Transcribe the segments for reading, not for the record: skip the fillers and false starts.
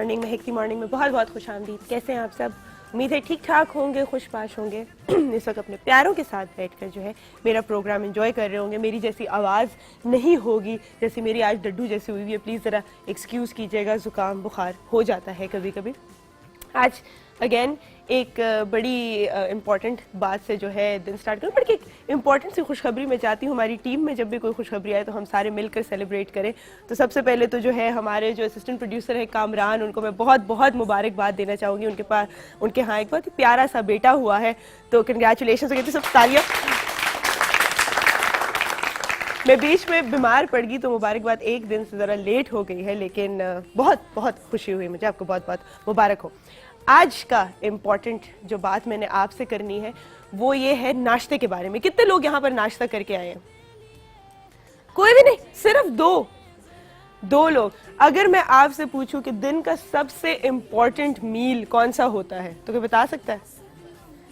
Morning में हेक्टी morning में बहुत बहुत खुश आमदीद। कैसे हैं आप सब? उम्मीद है ठीक ठाक होंगे, खुशपाश होंगे। इस वक्त अपने प्यारों के साथ बैठकर जो है मेरा प्रोग्राम एंजॉय कर रहे होंगे। मेरी जैसी आवाज़ नहीं होगी जैसी मेरी आज डड्डू जैसी हुई हुई है। प्लीज़ ज़रा एक्सक्यूज़ कीजिएगा, ज़ुकाम बुखार हो जाता है कभी कभी। आज अगेन एक बड़ी इम्पॉर्टेंट बात से जो है दिन स्टार्ट करूँ, बल्कि एक इम्पॉर्टेंट सी खुशखबरी मैं चाहती हूँ हमारी टीम में जब भी कोई खुशखबरी आए तो हम सारे मिलकर सेलिब्रेट करें। तो सबसे पहले तो जो है हमारे जो असिस्टेंट प्रोड्यूसर है कामरान, उनको मैं बहुत बहुत मुबारकबाद देना चाहूँगी। उनके यहाँ एक बहुत ही प्यारा सा बेटा हुआ है, तो कंग्रेचुलेशन कहती सब तालियाँ। मैं बीच में बीमार पड़ गई तो मुबारकबाद एक दिन से ज़रा लेट हो गई है, लेकिन बहुत बहुत खुशी हुई मुझे। आपको बहुत बहुत मुबारक हो। आज का इम्पॉर्टेंट जो बात मैंने आपसे करनी है वो ये है नाश्ते के बारे में। कितने लोग यहाँ पर नाश्ता करके आए हैं? कोई भी नहीं, सिर्फ दो लोग। अगर मैं आपसे पूछूं कि दिन का सबसे इम्पॉर्टेंट मील कौन सा होता है तो कोई बता सकता है?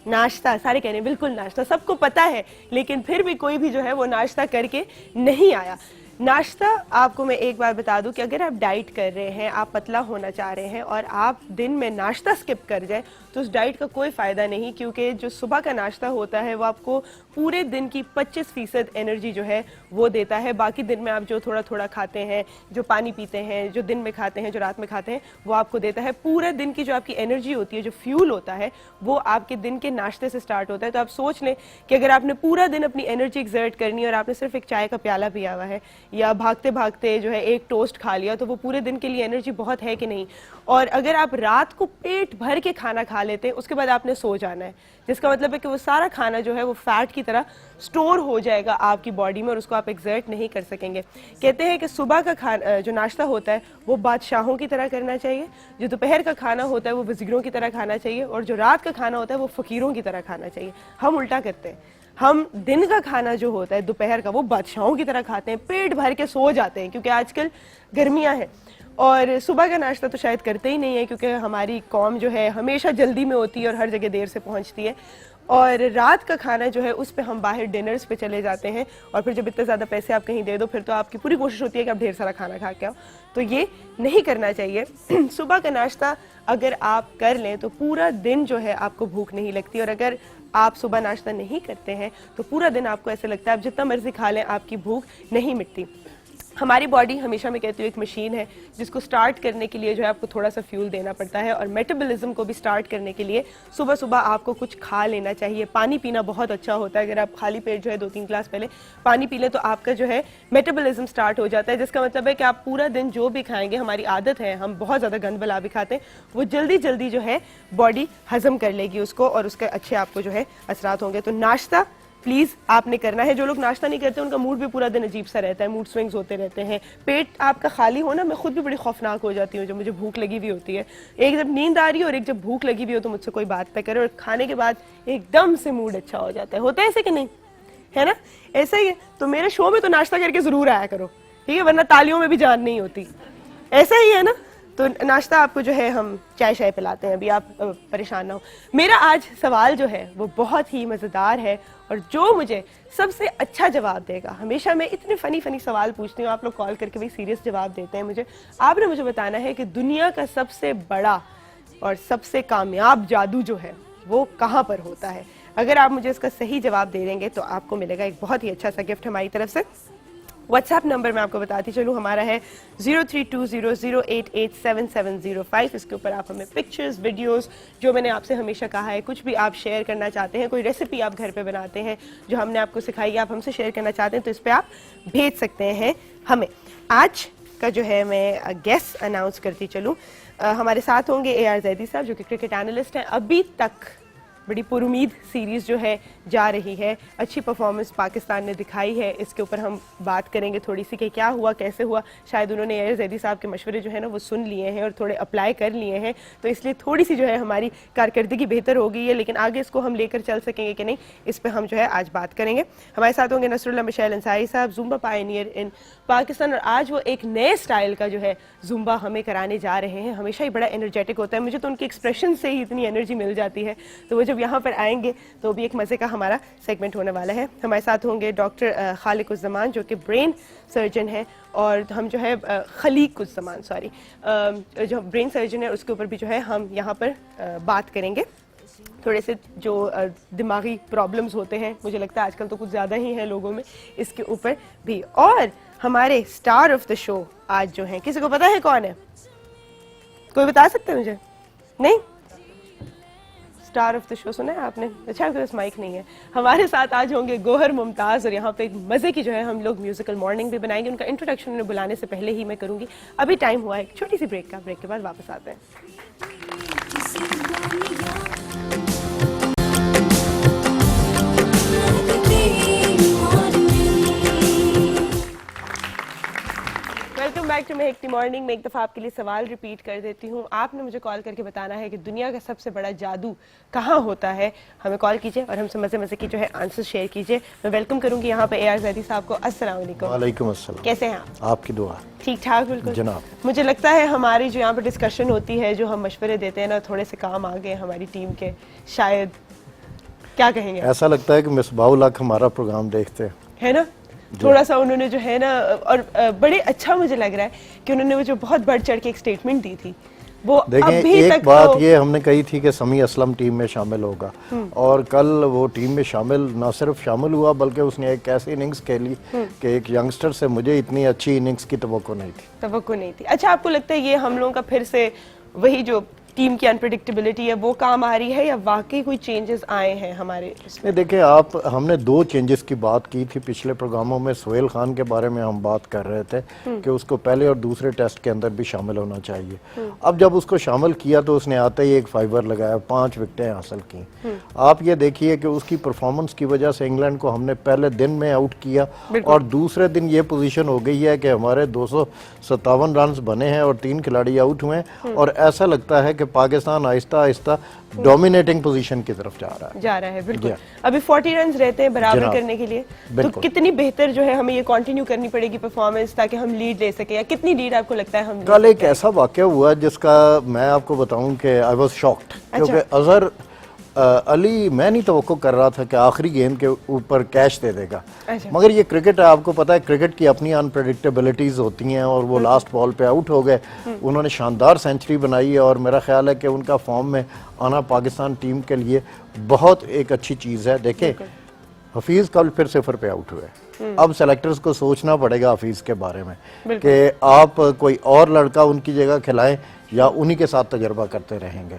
नाश्ता। सारे कह रहे हैं बिल्कुल नाश्ता, सबको पता है, लेकिन फिर भी कोई भी जो है वो नाश्ता करके नहीं आया। नाश्ता, आपको मैं एक बार बता दूं कि अगर आप डाइट कर रहे हैं, आप पतला होना चाह रहे हैं और आप दिन में नाश्ता स्किप कर जाए तो उस डाइट का कोई फ़ायदा नहीं, क्योंकि जो सुबह का नाश्ता होता है वो आपको पूरे दिन की 25% एनर्जी जो है वो देता है। बाकी दिन में आप जो थोड़ा थोड़ा खाते हैं, जो पानी पीते हैं, जो दिन में खाते हैं, जो रात में खाते हैं, वो आपको देता है। पूरे दिन की जो आपकी एनर्जी होती है, जो फ्यूल होता है, वो आपके दिन के नाश्ते से स्टार्ट होता है। तो आप सोच लें कि अगर आपने पूरा दिन अपनी एनर्जी एक्सर्ट करनी है और आपने सिर्फ एक चाय का प्याला पिया हुआ है या भागते भागते जो है एक टोस्ट खा लिया, तो वो पूरे दिन के लिए एनर्जी बहुत है कि नहीं। और अगर आप रात को पेट भर के खाना खा लेते हैं, उसके बाद आपने सो जाना है, जिसका मतलब है कि वो सारा खाना जो है वो फैट की तरह स्टोर हो जाएगा आपकी बॉडी में और उसको आप एक्सर्ट नहीं कर सकेंगे। कहते हैं कि सुबह का खाना जो नाश्ता होता है वो बादशाहों की तरह करना चाहिए, जो दोपहर का खाना होता है वो वज़ीरों की तरह खाना चाहिए, और जो रात का खाना होता है वो फ़कीरों की तरह खाना चाहिए। हम उल्टा करते हैं, हम दिन का खाना जो होता है दोपहर का वो बादशाहों की तरह खाते हैं, पेट भर के सो जाते हैं, क्योंकि आजकल गर्मियां हैं। और सुबह का नाश्ता तो शायद करते ही नहीं है, क्योंकि हमारी कौम जो है हमेशा जल्दी में होती है और हर जगह देर से पहुंचती है। और रात का खाना जो है उस पे हम बाहर डिनर्स पे चले जाते हैं, और फिर जब इतने ज़्यादा पैसे आप कहीं दे दो फिर तो आपकी पूरी कोशिश होती है कि आप ढेर सारा खाना खा के आओ। तो ये नहीं करना चाहिए। सुबह का नाश्ता अगर आप कर लें तो पूरा दिन जो है आपको भूख नहीं लगती, और अगर आप सुबह नाश्ता नहीं करते हैं तो पूरा दिन आपको ऐसे लगता है आप जितना मर्जी खा लें आपकी भूख नहीं मिटती। हमारी बॉडी, हमेशा मैं कहती हूँ, एक मशीन है जिसको स्टार्ट करने के लिए जो है आपको थोड़ा सा फ्यूल देना पड़ता है, और मेटाबॉलिज्म को भी स्टार्ट करने के लिए सुबह सुबह आपको कुछ खा लेना चाहिए। पानी पीना बहुत अच्छा होता है। अगर आप खाली पेट जो है 2-3 ग्लास पहले पानी पी लें तो आपका जो है मेटाबॉलिज्म स्टार्ट हो जाता है, जिसका मतलब है कि आप पूरा दिन जो भी खाएंगे, हमारी आदत है हम बहुत ज़्यादा गंद बला भी खाते हैं, वो जल्दी जल्दी जो है बॉडी हजम कर लेगी उसको और उसके अच्छे आपको जो है असरात होंगे। तो नाश्ता प्लीज़ आपने करना है। जो लोग नाश्ता नहीं करते उनका मूड भी पूरा दिन अजीब सा रहता है, मूड स्विंग्स होते रहते हैं। पेट आपका खाली होना, मैं खुद भी बड़ी खौफनाक हो जाती हूँ जब मुझे भूख लगी हुई होती है। एक जब नींद आ रही हो और एक जब भूख लगी हुई हो तो मुझसे कोई बात तय करे, और खाने के बाद एकदम से मूड अच्छा हो जाता है। होता है ऐसे कि नहीं? है ना? ऐसा ही है। तो मेरे शो में तो नाश्ता करके ज़रूर आया करो, ठीक है, वरना तालियों में भी जान नहीं होती। ऐसा ही है ना? तो नाश्ता आपको जो है हम चाय शाय पिलाते हैं, अभी आप परेशान ना हो। मेरा आज सवाल जो है वो बहुत ही मज़ेदार है, और जो मुझे सबसे अच्छा जवाब देगा, हमेशा मैं इतने फ़नी सवाल पूछती हूँ, आप लोग कॉल करके भी सीरियस जवाब देते हैं मुझे। आपने मुझे बताना है कि दुनिया का सबसे बड़ा और सबसे कामयाब जादू जो है वो कहाँ पर होता है। अगर आप मुझे इसका सही जवाब दे देंगे तो आपको मिलेगा एक बहुत ही अच्छा सा गिफ्ट हमारी तरफ से। व्हाट्सएप नंबर मैं आपको बताती चलूँ, हमारा है 032008877705। इसके ऊपर आप हमें पिक्चर्स, वीडियोस, जो मैंने आपसे हमेशा कहा है, कुछ भी आप शेयर करना चाहते हैं, कोई रेसिपी आप घर पे बनाते हैं जो हमने आपको सिखाई है, आप हमसे शेयर करना चाहते हैं, तो इस पर आप भेज सकते हैं हमें। आज का जो है मैं गेस्ट अनाउंस करती चलूँ। हमारे साथ होंगे AR जैदी साहब, जो कि क्रिकेट एनालिस्ट हैं। अभी तक बड़ी पुरुमीद सीरीज़ जो है जा रही है, अच्छी परफॉर्मेंस पाकिस्तान ने दिखाई है। इसके ऊपर हम बात करेंगे थोड़ी सी कि क्या हुआ, कैसे हुआ। शायद उन्होंने AR जैदी साहब के मशवरे जो है ना वो सुन लिए हैं और थोड़े अप्लाई कर लिए हैं, तो इसलिए थोड़ी सी जो है हमारी कारकर्दगी बेहतर हो गई है। लेकिन आगे इसको हम लेकर चल सकेंगे कि नहीं, इस पर हम जो है आज बात करेंगे। हमारे साथ होंगे नसरुल्लाह मिशेल अंसारी साहब, जुम्बा पायनियर इन पाकिस्तान, और आज वो एक नए स्टाइल का जो है जुम्बा हमें कराने जा रहे हैं। हमेशा ही बड़ा एनर्जेटिक होता है, मुझे तो उनके एक्सप्रेशन से ही इतनी एनर्जी मिल जाती है। तो वो जब यहाँ पर आएंगे तो भी एक मज़े का हमारा सेगमेंट होने वाला है। हमारे साथ होंगे डॉक्टर खालिकुज़्ज़मान जो कि ब्रेन सर्जन है, और हम जो है खलीकुज़्ज़मान सॉरी जो ब्रेन सर्जन है उसके ऊपर भी जो है हम यहाँ पर बात करेंगे। थोड़े से जो दिमागी प्रॉब्लम्स होते हैं, मुझे लगता है आजकल तो कुछ ज़्यादा ही हैं लोगों में, इसके ऊपर भी। और हमारे स्टार ऑफ द शो आज जो है, किसी को पता है कौन है? कोई बता सकते हैं मुझे? नहीं? स्टार ऑफ द शो सुना है आपने? अच्छा, आपके पास माइक नहीं है। हमारे साथ आज होंगे गौहर मुमताज़, और यहाँ पे एक मज़े की जो है हम लोग म्यूजिकल मॉर्निंग भी बनाएंगे। उनका इंट्रोडक्शन उन्हें बुलाने से पहले ही मैं करूँगी। अभी टाइम हुआ है एक छोटी सी ब्रेक का, ब्रेक के बाद वापस आते हैं। वेलकम बैक टू मेहकती मॉर्निंग में। एक दफ़ा आपके लिए सवाल रिपीट कर देती हूँ। आपने मुझे कॉल करके बताना है कि दुनिया का सबसे बड़ा जादू कहाँ होता है। हमें कॉल कीजिए और हमसे मज़े मज़े की जो है आंसर शेयर कीजिए। मैं वेलकम करूँगी यहाँ पे AR ज़ैदी साहब को। अस्सलाम वालेकुम। वालेकुम अस्सलाम। कैसे हैं आप? आपकी दुआ। ठीक ठाक बिल्कुल जनाब। मुझे लगता है हमारी जो यहाँ पर डिस्कशन होती है, जो हम मशवरे देते हैं ना, थोड़े से काम आ गए हमारी टीम के, शायद। क्या कहेंगे? ऐसा लगता है कि मिसबाहुल हक हमारा प्रोग्राम देखते हैं, है ना? थोड़ा सा उन्होंने जो है ना, और बड़े अच्छा मुझे लग रहा है कि उन्होंने वो जो बहुत बढ़ चढ़ के एक स्टेटमेंट दी थी, वो देखें अभी एक तक बात तो ये हमने कही थी कि समी असलम टीम में शामिल होगा, और कल वो टीम में शामिल ना सिर्फ शामिल हुआ बल्कि उसने एक ऐसी इनिंग्स खेली कि एक यंगस्टर से मुझे इतनी अच्छी इनिंग्स की तवक्को नहीं थी। अच्छा, आपको लगता है ये हम लोगों का फिर से वही जो टीम की अनप्रेडिक्टेबिलिटी है वो काम आ रही है, या वाकई कोई चेंजेस आए हैं हमारे इसमें? नहीं, देखिए हमने 2 चेंजेस की बात की थी पिछले प्रोग्रामों में। सोहेल खान के बारे में हम बात कर रहे थे कि उसको पहले और दूसरे टेस्ट के अंदर भी शामिल होना चाहिए। अब जब उसको शामिल किया तो उसने आते ही एक फाइबर लगाया, 5 विकेटें हासिल की। आप ये देखिए कि उसकी परफॉर्मेंस की वजह से इंग्लैंड को हमने पहले दिन में आउट किया, और दूसरे दिन ये पोजीशन हो गई है कि हमारे 257 रन बने हैं और 3 खिलाड़ी आउट हुए हैं, और ऐसा लगता है कि पाकिस्तान आहिस्ता आहिस्ता डोमिनेटिंग पोजीशन की तरफ जा रहा है। बिल्कुल। अभी 40 रन रहते हैं बराबर करने के लिए, तो कितनी बेहतर जो है हमें ये कंटिन्यू करनी पड़ेगी परफॉर्मेंस, ताकि हम लीड ले सके, या कितनी लीड आपको लगता है हम? कल एक ऐसा वाकया हुआ जिसका मैं आपको बताऊं कि आई वाज शॉक्ड, क्योंकि अजहर अली, मैं नहीं तवक्को कर रहा था कि आखिरी गेंद के ऊपर कैच दे देगा। मगर ये क्रिकेट है, आपको पता है क्रिकेट की अपनी अनप्रेडिक्टेबिलिटीज होती हैं, और वो लास्ट बॉल पे आउट हो गए। उन्होंने शानदार सेंचुरी बनाई है, और मेरा ख्याल है कि उनका फॉर्म में आना पाकिस्तान टीम के लिए बहुत एक अच्छी चीज़ है। देखें, हफीज़ कल फिर 0 पे आउट हुए। अब सेलेक्टर्स को सोचना पड़ेगा हफीज़ के बारे में कि आप कोई और लड़का उनकी जगह खिलाएं या उन्हीं के साथ तजर्बा करते रहेंगे।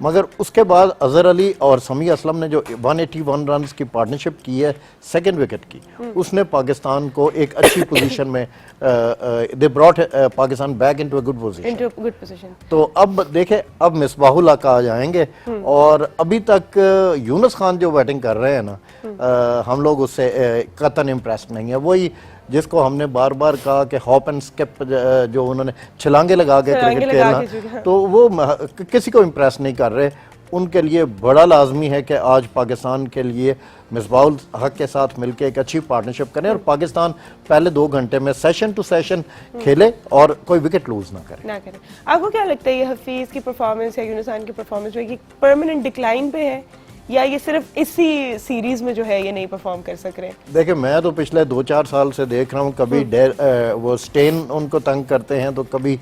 मगर उसके बाद अजहर अली और समी असलम ने जो 181 रन की पार्टनरशिप की है सेकंड विकेट की, उसने पाकिस्तान को एक अच्छी पोजीशन में they brought Pakistan back into a good position. तो अब देखें, अब मिसबाहुल हक आ जाएंगे, और अभी तक यूनुस खान जो बैटिंग कर रहे हैं ना, हम लोग उससे कतन इम्प्रेस्ड नहीं है। वही जिसको हमने बार बार कहा कि हॉप एंड स्किप, जो उन्होंने छलांगे लगा के क्रिकेट खेलना, तो वो किसी को इम्प्रेस नहीं कर रहे। उनके लिए बड़ा लाजमी है कि आज पाकिस्तान के लिए मिसबाहुल हक के साथ मिलकर एक अच्छी पार्टनरशिप करें, और पाकिस्तान पहले 2 घंटे में सेशन टू सेशन खेले और कोई विकेट लूज ना करे। आपको क्या लगता है ये हफीज की परफॉर्मेंस या यूनुस खान की परफॉर्मेंस में परमानेंट डिक्लाइन पे है, या ये सिर्फ इसी सीरीज में जो है ये नहीं परफॉर्म कर सक रहे? देखिए, मैं तो पिछले 2-4 साल से देख रहा हूँ, कभी वो स्टेन उनको तंग करते हैं, तो कभी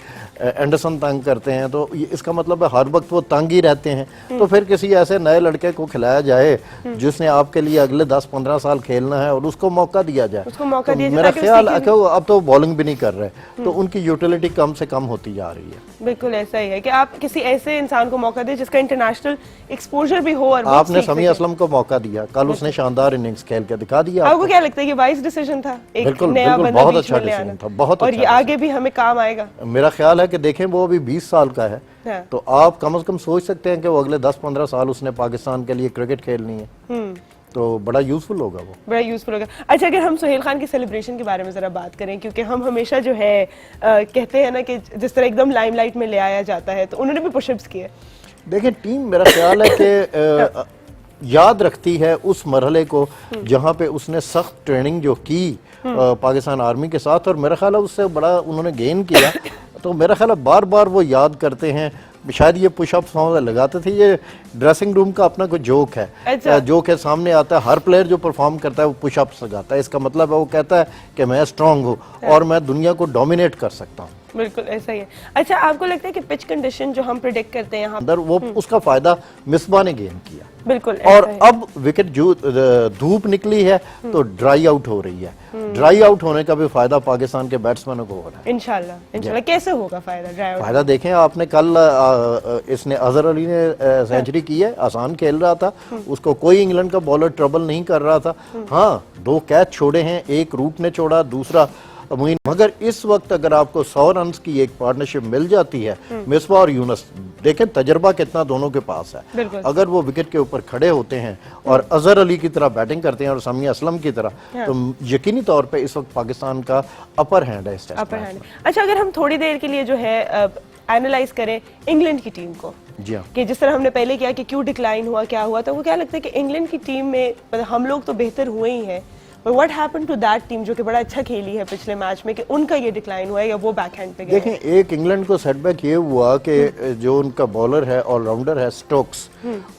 एंडरसन तंग करते हैं, तो इसका मतलब है हर वक्त वो तंग ही रहते हैं। तो फिर किसी ऐसे नए लड़के को खिलाया जाए जिसने आपके लिए अगले 10-15 साल खेलना है, और उसको मौका दिया जाए। तो मेरा ख्याल अब तो बॉलिंग भी नहीं कर रहे, तो उनकी यूटिलिटी कम से कम होती जा रही है। बिल्कुल ऐसा ही है कि आप किसी ऐसे इंसान को मौका दें जिसका इंटरनेशनल एक्सपोजर भी हो, और आपने समी असलम को मौका दिया, कल उसने शानदार इनिंग्स खेल के दिखा दिया। आपको क्या लगता है ये वाइज डिसीजन था? एक बिल्कुल, नया बिल्कुल, बहुत अच्छा डिसीजन था, बहुत और अच्छा, ये आगे भी हमें काम आएगा। मेरा ख्याल है कि देखें, वो अभी 20 साल का है, तो आप कम से कम सोच सकते हैं कि वो अगले 10-15 साल उसने पाकिस्तान के लिए क्रिकेट खेलनी है, तो बड़ा यूजफुल होगा, वो बड़ा यूजफुल होगा। अच्छा, अगर हम सोहेल खान की सेलिब्रेशन के बारे में जरा बात करें, क्योंकि हम हमेशा जो है कहते हैं ना कि जिस तरह एकदम लाइमलाइट में ले आया जाता है, तो उन्होंने भी पुशअप्स किए। देखिए, टीम मेरा ख्याल है कि याद रखती है उस मरहले को जहाँ पे उसने सख्त ट्रेनिंग जो की पाकिस्तान आर्मी के साथ, और मेरा ख्याल है उससे बड़ा उन्होंने गेन किया। तो मेरा ख्याल है बार बार वो याद करते हैं शायद ये पुशअप्स लगाते थे, ये ड्रेसिंग रूम का अपना कोई जोक है। अच्छा। जोक है, सामने आता है, हर प्लेयर जो परफॉर्म करता है वो पुशअप्स लगाता है। इसका मतलब है वो कहता है कि मैं स्ट्रांग हूँ और मैं दुनिया को डोमिनेट कर सकता हूँ। बिल्कुल ऐसा ही है। अच्छा, आपको लगता है कि पिच कंडीशन जो हम प्रिडिक्ट करते हैं यहाँ अंदर वो उसका फायदा मिसबा ने गेन किया। बिल्कुल और ऐसा है। अब विकेट जो धूप निकली है तो ड्राई आउट हो रही है। ड्राई आउट होने का भी फायदा पाकिस्तान के बैट्समैनों को हो रहा है। इंशाल्लाह कैसे होगा फायदा ड्राई आउट? फायदा देखें आपने, कल इसने अजहर अली ने सेंचुरी की है, आसान खेल रहा था, उसको कोई इंग्लैंड का बॉलर ट्रबल नहीं कर रहा था। हाँ, 2 कैच छोड़े हैं, एक रूट ने छोड़ा, दूसरा मुइन। मगर इस वक्त अगर आपको 100 रन की एक पार्टनरशिप मिल जाती है, मिसबा और यूनुस, देखें तजर्बा कितना दोनों के पास है। अगर वो विकेट के ऊपर खड़े होते हैं और अजहर अली की तरह बैटिंग करते हैं और समिया असलम की तरह, तो यकीनी तौर पे इस वक्त पाकिस्तान का अपर हैंड है इस टेस्ट अपर हैंड। अच्छा, अगर हम थोड़ी देर के लिए जो है एनालाइज करें इंग्लैंड की टीम को, जी हाँ, कि जिस तरह हमने पहले किया कि क्यों डिक्लाइन हुआ, क्या हुआ, तो वो क्या लगता है कि इंग्लैंड की टीम में मतलब हम लोग तो बेहतर हुए ही हैं, but what happened to that team जो कि बड़ा अच्छा खेली है पिछले मैच में, कि उनका ये डिक्लाइन हुआ है या वो बैकहैंड पे गए? देखें, एक इंग्लैंड को सेटबैक ये हुआ कि जो उनका बॉलर है, ऑलराउंडर है स्टोक्स,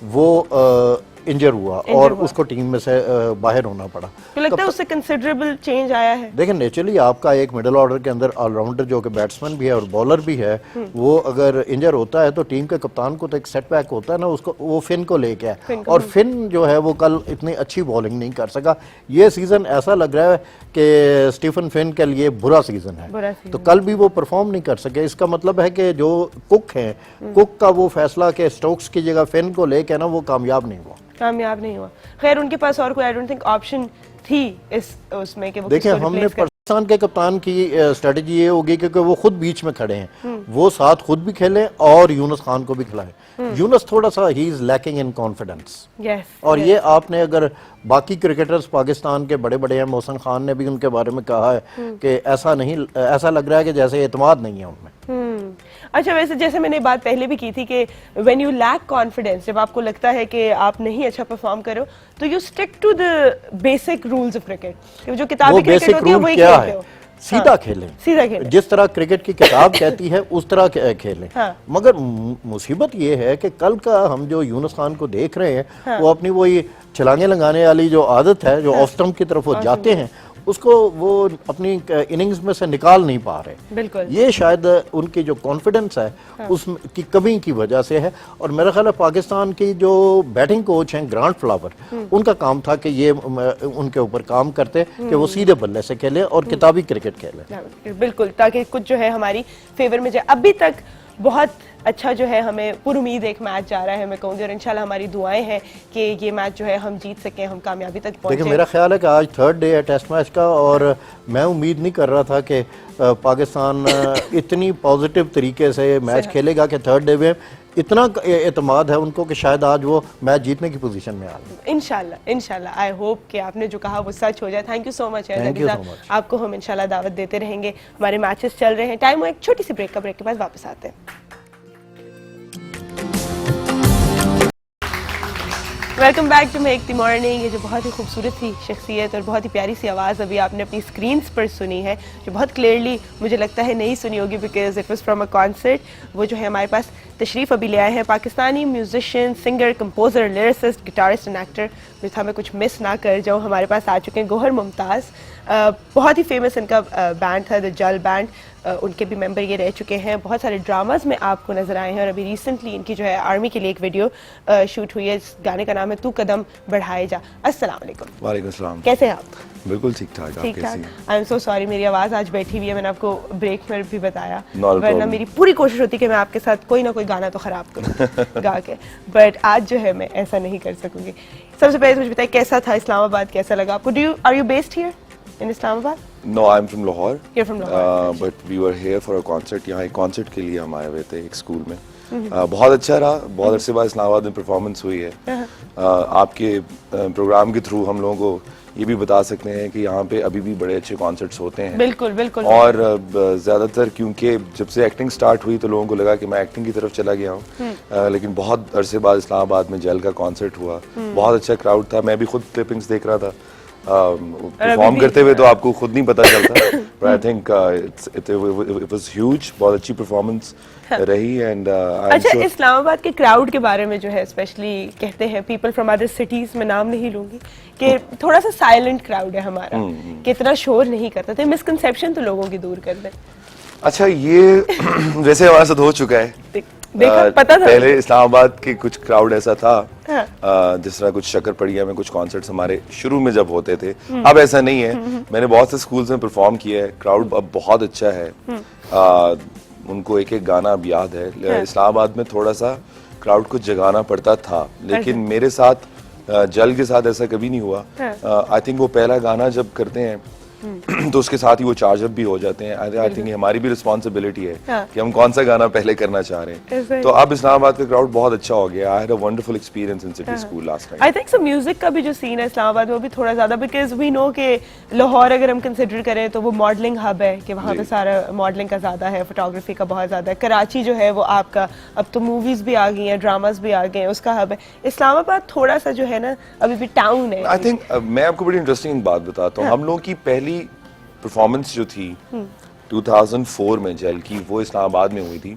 वो इंजर हुआ और उसको टीम में से बाहर होना पड़ा। तो लगता है उससे कंसिडरेबल चेंज आया है। देखें, नेचुरली आपका एक मिडिल ऑर्डर के अंदर ऑलराउंडर जो कि बैट्समैन भी है और बॉलर भी है, वो अगर इंजर होता है तो टीम के कप्तान को तो एक सेटबैक होता है ना, उसको वो फिन को लेके है, और फिन जो है वो कल इतनी अच्छी बॉलिंग नहीं कर सका। ये सीजन ऐसा लग रहा है कि स्टीफन फिन के लिए बुरा सीजन है, तो कल भी वो परफॉर्म नहीं कर सके। इसका मतलब है कि जो कुक हैं, कुक का वो फैसला कि स्टोक्स की जगह फिन को लेके ना, वो कामयाब नहीं हुआ। खैर, उनके पास और कोई आई डोंट थिंक ऑप्शन थी इस उसमें कि वो देखिए, हमने पाकिस्तान के कप्तान की स्ट्रेटजी ये होगी क्योंकि वो खुद बीच में खड़े हैं, वो साथ खुद भी खेलें और यूनुस खान को भी खिलाएं। यूनुस थोड़ा सा he is lacking in confidence, और ये आपने अगर बाकी क्रिकेटर्स पाकिस्तान के बड़े बड़े हैं, मोहसिन खान ने भी उनके बारे में कहा है कि ऐसा लग रहा है कि जैसे एतमाद नहीं है उनमें। अच्छा, वैसे जैसे मैंने बात पहले भी की थी कि व्हेन यू लैक कॉन्फिडेंस, जब आपको लगता है कि आप नहीं अच्छा परफॉर्म करो, तो you stick to the basic rules of cricket. जो किताबी क्रिकेट होती है वही खेलते हो, सीधा खेलें, जिस तरह क्रिकेट की किताब कहती है उस तरह खेलें। मगर मुसीबत ये है कि कल का हम जो यूनुस खान को देख रहे हैं, वो अपनी वही छलांगे लगाने वाली जो आदत है, जो ऑफ स्टंप की तरफ वो जाते हैं, उसको वो अपनी इनिंग्स में से निकाल नहीं पा रहे। बिल्कुल, ये शायद उनकी जो कॉन्फिडेंस है उसकी कमी की वजह से है। और मेरा ख्याल है पाकिस्तान की जो बैटिंग कोच हैं ग्रांट फ्लावर, उनका काम था कि ये उनके ऊपर काम करते कि वो सीधे बल्ले से खेले और किताबी क्रिकेट खेले। बिल्कुल, ताकि कुछ जो है हमारी फेवर में जाए। अभी तक बहुत अच्छा जो है हमें पुरुमीद एक मैच जा रहा है, मैं कहूँगी, और इंशाल्लाह हमारी दुआएं हैं कि ये मैच जो है हम जीत सकें, हम कामयाबी तक पहुँचे। देखिए, मेरा ख्याल है कि आज 3rd डे है टेस्ट मैच का, और मैं उम्मीद नहीं कर रहा था कि पाकिस्तान इतनी पॉजिटिव तरीके से मैच खेलेगा कि 3rd डे में इतना एतमाद है उनको कि शायद आज वो मैच जीतने की पोजीशन में आ गए। इंशाल्लाह आई होप कि आपने जो कहा वो सच हो जाए। Thank you so much. आपको हम इंशाल्लाह दावत देते रहेंगे। हमारे मैचेस चल रहे हैं, टाइम हो एक छोटी सी ब्रेक का, ब्रेक के बाद वापस आते हैं। Welcome back to make the morning. ये जो बहुत ही खूबसूरत सी शख्सियत और बहुत ही प्यारी सी आवाज़ अभी आपने अपनी स्क्रीन्स पर सुनी है, जो बहुत क्लियरली मुझे लगता है नहीं सुनी होगी because it was from a concert. वो जो है हमारे पास तशरीफ़ अभी ले आए हैं Pakistani musician, singer, composer, lyricist, guitarist and actor. जिसका मैं कुछ मिस ना कर जाऊँ, हमारे पास आ चुके हैं गौहर मुमताज़। बहुत ही फेमस इनका बैंड था द जल बैंड, उनके भी मेंबर ये रह चुके हैं। बहुत सारे ड्रामास में आपको नजर आए हैं, और अभी रिसेंटली इनकी जो है आर्मी के लिए एक वीडियो शूट हुई है। इस गाने का नाम है तू कदम बढ़ाए जा। अस्सलाम वालेकुम। वालेकुम अस्सलाम। कैसे हैं आप? बिल्कुल ठीक ठाक। आई एम सो सॉरी, मेरी आवाज़ आज बैठी हुई है, मैंने आपको ब्रेक में भी बताया, वरना मेरी पूरी कोशिश होती कि मैं आपके साथ कोई ना कोई गाना तो खराब करूँ गा के, बट आज जो है मैं ऐसा नहीं कर सकूंगी। सबसे पहले मुझे बताइए कैसा था इस्लामाबाद, कैसा लगा आपको? Are you based here in Islamabad? No, I'm from Lahore. You're from Lahore. But we were here for a concert. यहाँ एक concert के लिए हम आए हुए थे एक स्कूल में। बहुत अच्छा रहा। बहुत अरसे बाद इस्लामाबाद में परफॉर्मेंस हुई है। आपके प्रोग्राम के थ्रू हम लोगों को ये भी बता सकते हैं कि यहाँ पे अभी भी बड़े अच्छे कॉन्सर्ट्स होते हैं। बिल्कुल बिल्कुल। और ज़्यादातर क्योंकि जब से एक्टिंग स्टार्ट हुई तो लोगों को लगा कि मैं एक्टिंग की तरफ चला गया हूँ, लेकिन बहुत अरसे बाद इस्लामाबाद में जेल का कॉन्सर्ट हुआ। बहुत अच्छा क्राउड था, मैं भी खुद क्लिपिंग्स देख रहा था। परफॉर्म करते हुए तो आपको खुद नहीं पता चलता, but I think it was huge, बहुत अच्छी परफॉर्मेंस रही एंड अच्छा, इस्लामाबाद के क्राउड के बारे में जो है स्पेशली कहते हैं पीपल फ्रॉम अदर सिटीज, मैं नाम नहीं लूंगी, कि थोड़ा सा साइलेंट क्राउड है हमारा, कि इतना शोर नहीं करता, तो मिसकंसेप्शन तो लोगों की दूर कर दें। अच्छा, ये वैसे हमारे साथ हो चुका है। देखा, पता था पहले इस्लामाबाद के कुछ क्राउड ऐसा था, हाँ। जिस तरह कुछ शक्करपड़िया में कुछ कॉन्सर्ट्स हमारे शुरू में जब होते थे, अब ऐसा नहीं है। मैंने बहुत से स्कूल्स में परफॉर्म किया है, क्राउड अब बहुत अच्छा है, उनको एक एक गाना अब याद है। इस्लामाबाद में थोड़ा सा क्राउड को जगाना पड़ता था, लेकिन मेरे साथ जल के साथ ऐसा कभी नहीं हुआ। आई थिंक वो पहला गाना जब करते हैं तो उसके साथ ही वो चार्ज अप भी हो जाते हैं। आई थिंक हमारी भी रिस्पॉन्सिबिलिटी है कि हम कौन सा गाना पहले करना चाह रहे हैं। तो अब इस्लामाबाद का क्राउड बहुत अच्छा हो गया। I had a wonderful experience in city school last time. I think so music का भी जो सीन है इस्लामाबाद में वो भी थोड़ा ज्यादा, बिकॉज वी नो कि लाहौर अगर हम कंसिडर करें तो वो मॉडलिंग हब है, कि वहाँ पे सारा मॉडलिंग का ज्यादा है, फोटोग्राफी का बहुत ज्यादा है। कराची जो है वो आपका अब तो मूवीज भी आ गई हैं, ड्रामास भी आ गए हैं, उसका हब है। इस्लामाबाद थोड़ा सा जो है ना अभी भी टाउन है। आई थिंक मैं आपको बड़ी इंटरेस्टिंग बात बताता हूँ। हम लोगों की पहली परफॉर्मेंस जो थी 2004 में जेल की, वो इस्लामाबाद में हुई थी,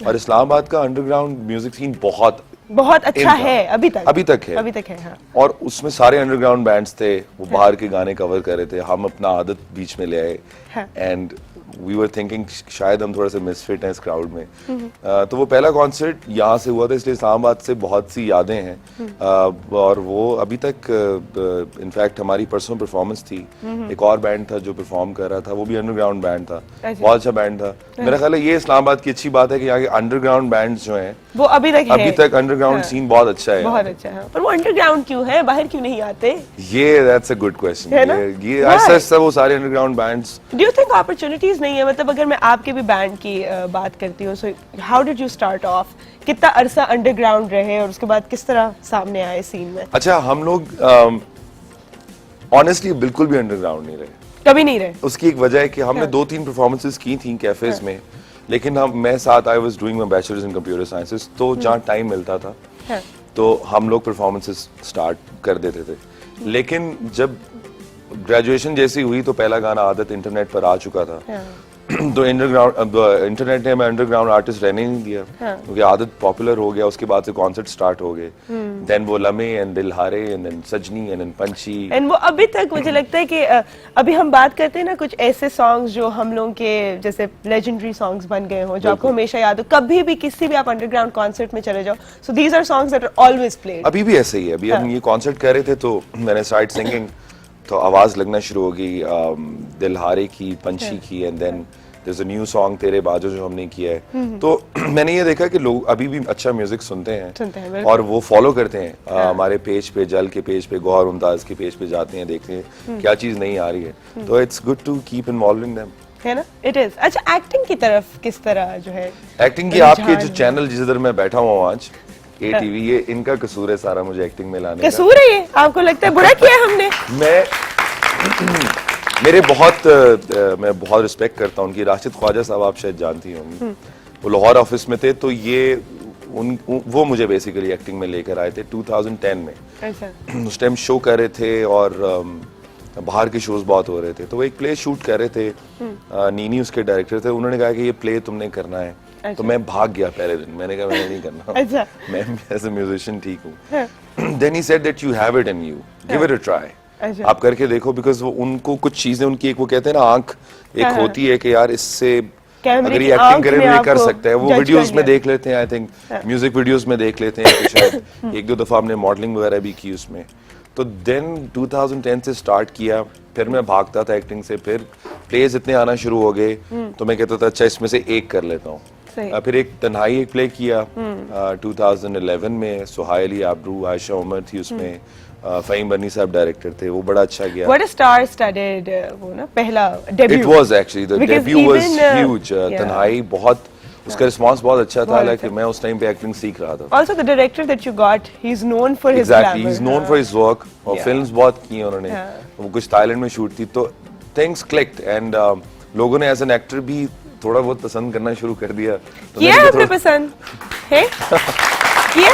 और इस्लामाबाद का अंडरग्राउंड म्यूजिक सीन बहुत अच्छा है अभी तक है हाँ। और उसमें सारे अंडरग्राउंड बैंड्स थे, वो बाहर के गाने कवर कर रहे थे, हम अपना आदत बीच में ले आए, एंड वी वर थिंकिंग शायद हम थोड़ा सा मिसफिट हैं इस क्राउड में। तो वो पहला कॉन्सर्ट यहाँ से हुआ था, इसलिए इस्लामाबाद से बहुत सी यादें हैं। और वो अभी तक इनफैक्ट हमारी पर्सनल परफॉर्मेंस थी, एक और बैंड था जो परफॉर्म कर रहा था, वो भी अंडरग्राउंड बैंड था, बहुत अच्छा बैंड था। मेरा ख्याल है ये इस्लामाबाद की अच्छी बात है कि यहाँ के अंडरग्राउंड बैंड्स जो हैं वो अभी तक अंडरग्राउंड सीन बहुत अच्छा है, बहुत अच्छा है। पर वो अंडरग्राउंड क्यों है, बाहर क्यों नहीं आते? ये दैट्स अ गुड क्वेश्चन। ये ऐसा वो सारे underground bands, do you think opportunities नहीं है? मतलब अगर मैं आपके भी बैंड की बात करती हूँ, so how did you start of, कितना अरसा अंडरग्राउंड रहे और उसके बाद किस तरह सामने आए सीन में? अच्छा, हम लोग ऑनेस्टली बिल्कुल भी अंडरग्राउंड नहीं रहे, कभी नहीं रहे। उसकी एक वजह है कि हमने 2-3 परफॉर्मेंसेस की थी कैफेज में, लेकिन मैं साथ I was doing my bachelors in computer sciences, तो जहाँ टाइम मिलता था तो हम लोग परफॉर्मेंसेस स्टार्ट कर देते थे। लेकिन जब ग्रेजुएशन जैसी हुई तो पहला गाना आदत इंटरनेट पर आ चुका था, तो इंटरनेट ने हमें अंडरग्राउंड आर्टिस्ट रहने नहीं दिया, क्योंकि आदत पॉपुलर हो गया। उसके बाद से कॉन्सर्ट स्टार्ट हो गए, देन वो लम्हे एंड दिल हारे एंड देन सजनी एंड देन पंछी, एंड वो अभी तक मुझे लगता है कि अभी हम बात करते हैं ना कुछ ऐसे सॉन्ग्स जो हम लोगों के जैसे लेजेंडरी सॉन्ग्स बन गए हो, जो आपको हमेशा याद हो, कभी भी किसी भी आप अंडरग्राउंड कॉन्सर्ट में चले जाओ, so these are songs that are always played. अभी भी ऐसे ही है। अभी हम ये कॉन्सर्ट कर रहे थे तो मैंने स्टार्ट सिंगिंग, तो आवाज लगना शुरू हो गई दिल हारे की, पंछी की, and then there is a new song तेरे बाजो जो हमने किया है। तो मैंने ये देखा कि लोग अभी भी अच्छा म्यूजिक सुनते हैं और वो फॉलो करते हैं। हमारे पेज पे, जल के पेज पे, गौहर मुमताज के पेज पे जाते हैं, देखते हैं क्या चीज नई आ रही है, तो it's good to keep involving them, है ना? It is. अच्छा, एक्टिंग की तरफ किस तरह जो है? एक्टिंग की आपके जो चैनल जिधर मैं बैठा हुआ हूँ आज, ATV, ये इनका कसूर है सारा मुझे एक्टिंग में लाने का। कसूर है ये? आपको लगता है बुरा किया हमने? मैं बहुत रिस्पेक्ट करता हूँ उनकी। राशिद ख्वाजा साहब आप शायद जानती होंगी, वो लाहौर ऑफिस में थे, तो ये वो मुझे बेसिकली एक्टिंग में लेकर आए थे 2010 में। अच्छा। उस टाइम शो कर रहे थे और बाहर के शोज बहुत हो रहे थे, तो वो एक प्ले शूट कर रहे थे, नीनी उसके डायरेक्टर थे, उन्होंने कहा कि ये प्ले तुमने करना है। अच्छा। तो मैं भाग गया पहले दिन, मैंने कहा मैंने नहीं करना। अच्छा। मैं एज अ म्यूजिशियन ठीक हूँ। Then he said that you have it in you, give it a try, आप करके देखो, बिकॉज वो उनको कुछ चीजें उनकी एक वो कहते हैं ना आंख एक होती है कि यार इससे अगर ये एक्टिंग करे तो ये कर सकता है। वो वीडियोस में देख लेते हैं, आई थिंक म्यूजिक वीडियोस में देख लेते हैं, शायद 1-2 दफा हमने मॉडलिंग वगैरह भी की उसमें। तो देन 2010 से स्टार्ट किया, फिर मैं भागता था एक्टिंग से, फिर प्लेज इतने आना शुरू हो गए तो मैं कहता था अच्छा इसमें से एक कर लेता हूँ। फिर एक तन्हाई एक प्ले किया 2011 में, सुहाय अली आबरू, आयशा उमर थी उसमें, फ़हीम बनी साहब डायरेक्टर थे, वो बड़ा अच्छा गया। What a star-studded वो ना पहला debut. It was actually the debut was huge. तन्हाई बहुत उसका रिस्पांस बहुत अच्छा था, हालांकि मैं उस टाइम पे एक्टिंग सीख रहा था। Also the director that you got, he's known for his exactly, he's known for his work, और फिल्म्स बहुत की हैं उन्होंने, वो कुछ थाईलैंड में शूट थी, तो things clicked and लोगों ने एज एन एक्टर भी थोड़ा बहुत पसंद करना शुरू कर दिया। किया आपने पसंद है? किया?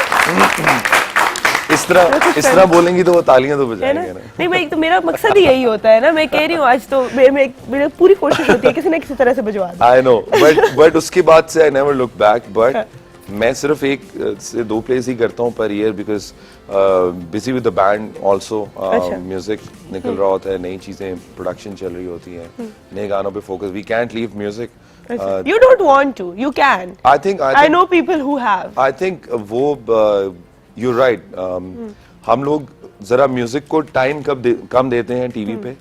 इस तरह बोलेंगी तो वो तालियां तो है ना? बजाएंगे ना। नहीं भाई, तो मेरा मकसद ही यही होता है ना, मैं कह रही हूँ आज तो मेरी पूरी कोशिश होती है किसी न किसी तरह से बजवा दूं। आई नो, बट उसके बाद से I never look back, but मैं सिर्फ एक से 2 प्लेस ही करता हूँ per year, because busy with the band also, music निकल रहा होता है, नई चीजें प्रोडक्शन चल रही होती है, नए गानों पे focus, we can't leave music. You don't want to, you can. I know people who have. I think वो you're right, हम लोग जरा म्यूजिक को टाइम कम देते हैं टीवी पे।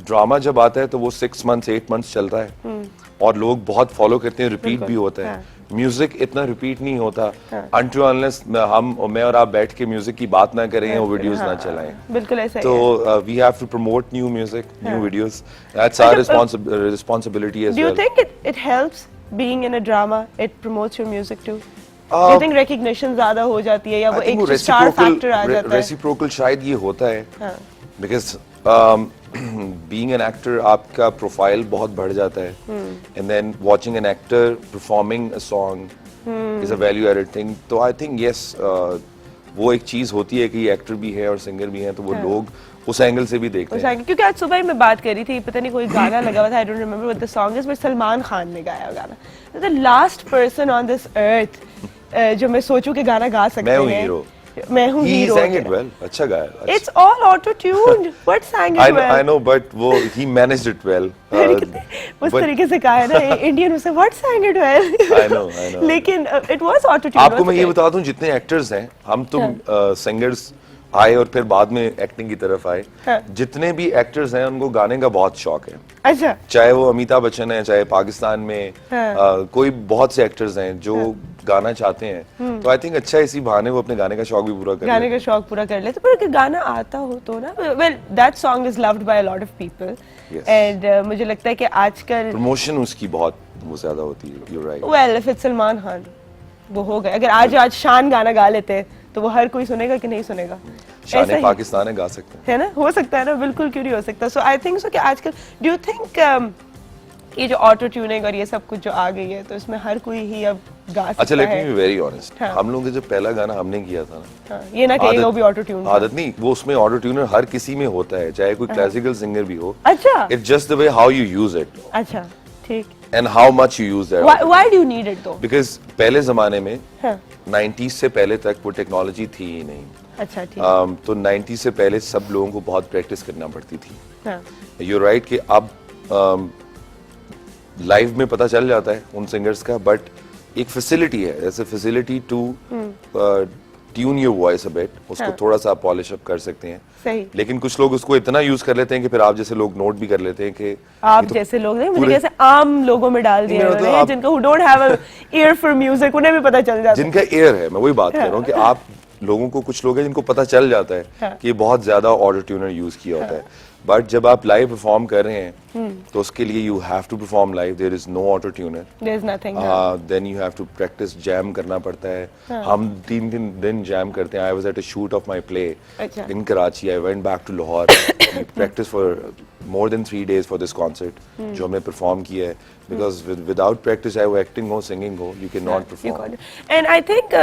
ड्रामा जब आता है तो वो 6 months 8 months चलता है और लोग बहुत फॉलो करते हैं, रिपीट भी होता है। म्यूजिक इतना रिपीट नहीं होता until unless मैं और आप बैठ के म्यूजिक की बात ना करें और वीडियोस ना चलाएं। बिल्कुल ऐसा ही तो we have to promote new music, new videos, that's our responsibility as Do you well. think it helps being in a drama? It promotes your music too. Do you think recognition ज्यादा हो जाती है या वो एक star factor आ जाता है? Reciprocal शायद ये होता है, बिकॉज बीइंग एन एक्टर आपका प्रोफाइल बहुत बढ़ जाता है, and then watching an actor performing a song is a value added thing. तो आई थिंक यस, वो एक चीज होती है कि एक्टर भी है और सिंगर भी है, तो वो लोग उस एंगल से भी देखते हैं। क्योंकि आज सुबह ही मैं बात कर रही थी, पता नहीं कोई गाना लगा हुआ था, I don't remember what the song is, but Salman Khan ने गाया गाना। The last person on this earth जो मैं सोचूं कि गाना गा सकते हैं। मैं हूं हीरो। मैं हूं hero. He sang it well. अच्छा गाया। It's all auto-tuned. What sang it well? I know, but वो he managed it well. उस तरीके से कहा है ना इंडियन उसे what sang it well? I know. लेकिन it was auto-tuned. आपको मैं ये बता दूं, जितने एक्टर्स हैं, हम तुम सिंगर्स आए और फिर बाद में एक्टिंग की तरफ आए, जितने भी एक्टर्स हैं उनको गाने का बहुत शौक है। अच्छा। चाहे वो अमिताभ बच्चन है, चाहे पाकिस्तान में कोई बहुत से एक्टर्स हैं जो गाना चाहते हैं, तो आई थिंक अच्छा इसी बहाने वो अपने गाने का शौक भी पूरा कर गाने का शौक पूरा कर लेते। पर अगर गाना आता हो तो ना, well that song is loved by a lot of people, and मुझे लगता है कि आजकल प्रमोशन उसकी बहुत वो ज्यादा होती है। You are right. Well if it's Salman Khan, वो हो गए। अगर आज शान गाना गा लेते हैं तो वो हर कोई सुनेगा कि नहीं सुनेगा? शान पाकिस्तान है, गा सकते हैं, है ना, हो सकता है ना, बिल्कुल क्यों नहीं हो सकता। सो आई थिंक सो कि आजकल डू यू थिंक ये जो ऑटो ट्यूनिंग और ये सब कुछ जो आ गई है, तो इसमें हर कोई ही अब गा सकता है। अच्छा, let me be very honest, हम लोग जो पहला गाना हमने किया था ना, ये ना कहेगा वो भी ऑटो ट्यून, आदत नहीं, वो उसमें ऑटो ट्यूनर हर किसी में होता है, चाहे कोई क्लासिकल सिंगर भी हो। अच्छा। It's just the way how you use it. अच्छा, ठीक। And how much you use that. Why do you need it दो? बिकॉज़ पहले जमाने में 90s से पहले तक वो टेक्नोलॉजी थी ही नहीं। अच्छा, ठीक। तो 90s से पहले सब लोगों को बहुत प्रैक्टिस करना पड़ती थी। हाँ। यू राइट कि अब लाइव में पता चल जाता है उन सिंगर्स का, बट एक फैसिलिटी है, ऐसे facility to tune your voice a bit, उसको थोड़ा सा पॉलिश अप कर सकते हैं। सही। लेकिन कुछ लोग उसको इतना यूज कर लेते हैं कि फिर आप जैसे लोग नोट भी कर लेते हैं कि आप तो जैसे लोग नहीं, मुझे कैसे आम लोगों में डाल दिया उन्होंने, जिनको who don't have a ear for music, उन्हें भी पता चल जाता है। जिनका एयर है, मैं वही बात कर रहा हूँ कि आप लोगों को, कुछ लोग हैं जिनको पता चल जाता है कि बहुत ज्यादा ऑटो ट्यूनर यूज किया होता है, बट जब आप लाइव परफॉर्म कर रहे हैं तो उसके लिए you have to perform live, there is no auto tuner, there is nothing, then you have to practice, jam करना पड़ता है। हम 3 दिन जैम करते हैं। I was at a shoot of my play in Karachi, I went back to Lahore, practice for more than 3 days for this concert जो हमने perform किया है, because without practice, चाहे वो acting हो, singing हो, you cannot perform. And I think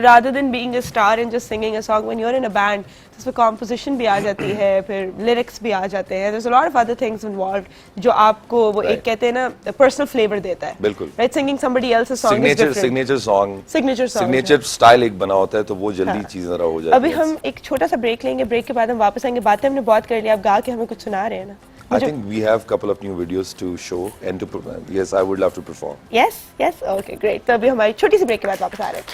rather than being a star and just singing a song, when you're in a band, इसमें composition भी आ जाती है, फिर lyrics भी आ जाते हैं, there's a lot of other things involved जो आपको वो एक कहते हैं ना personal flavor देता है। बिल्कुल। Right, singing somebody else's song is different. signature style एक बना होता है, तो वो जल्दी चीज़ ज़रा हो जाती है। अभी हम एक छोटा सा ब्रेक लेंगे, ब्रेक के बाद हम वापस आएंगे। बातें हमने बहुत कर लिया, आप गा के हमें कुछ सुना रहे हैं ना? I think we have couple of new videos to show and to yes, I would love to perform. Yes, okay, great. तो अभी हमारी छोटी सी ब्रेक के बाद वापस आ रहे हैं।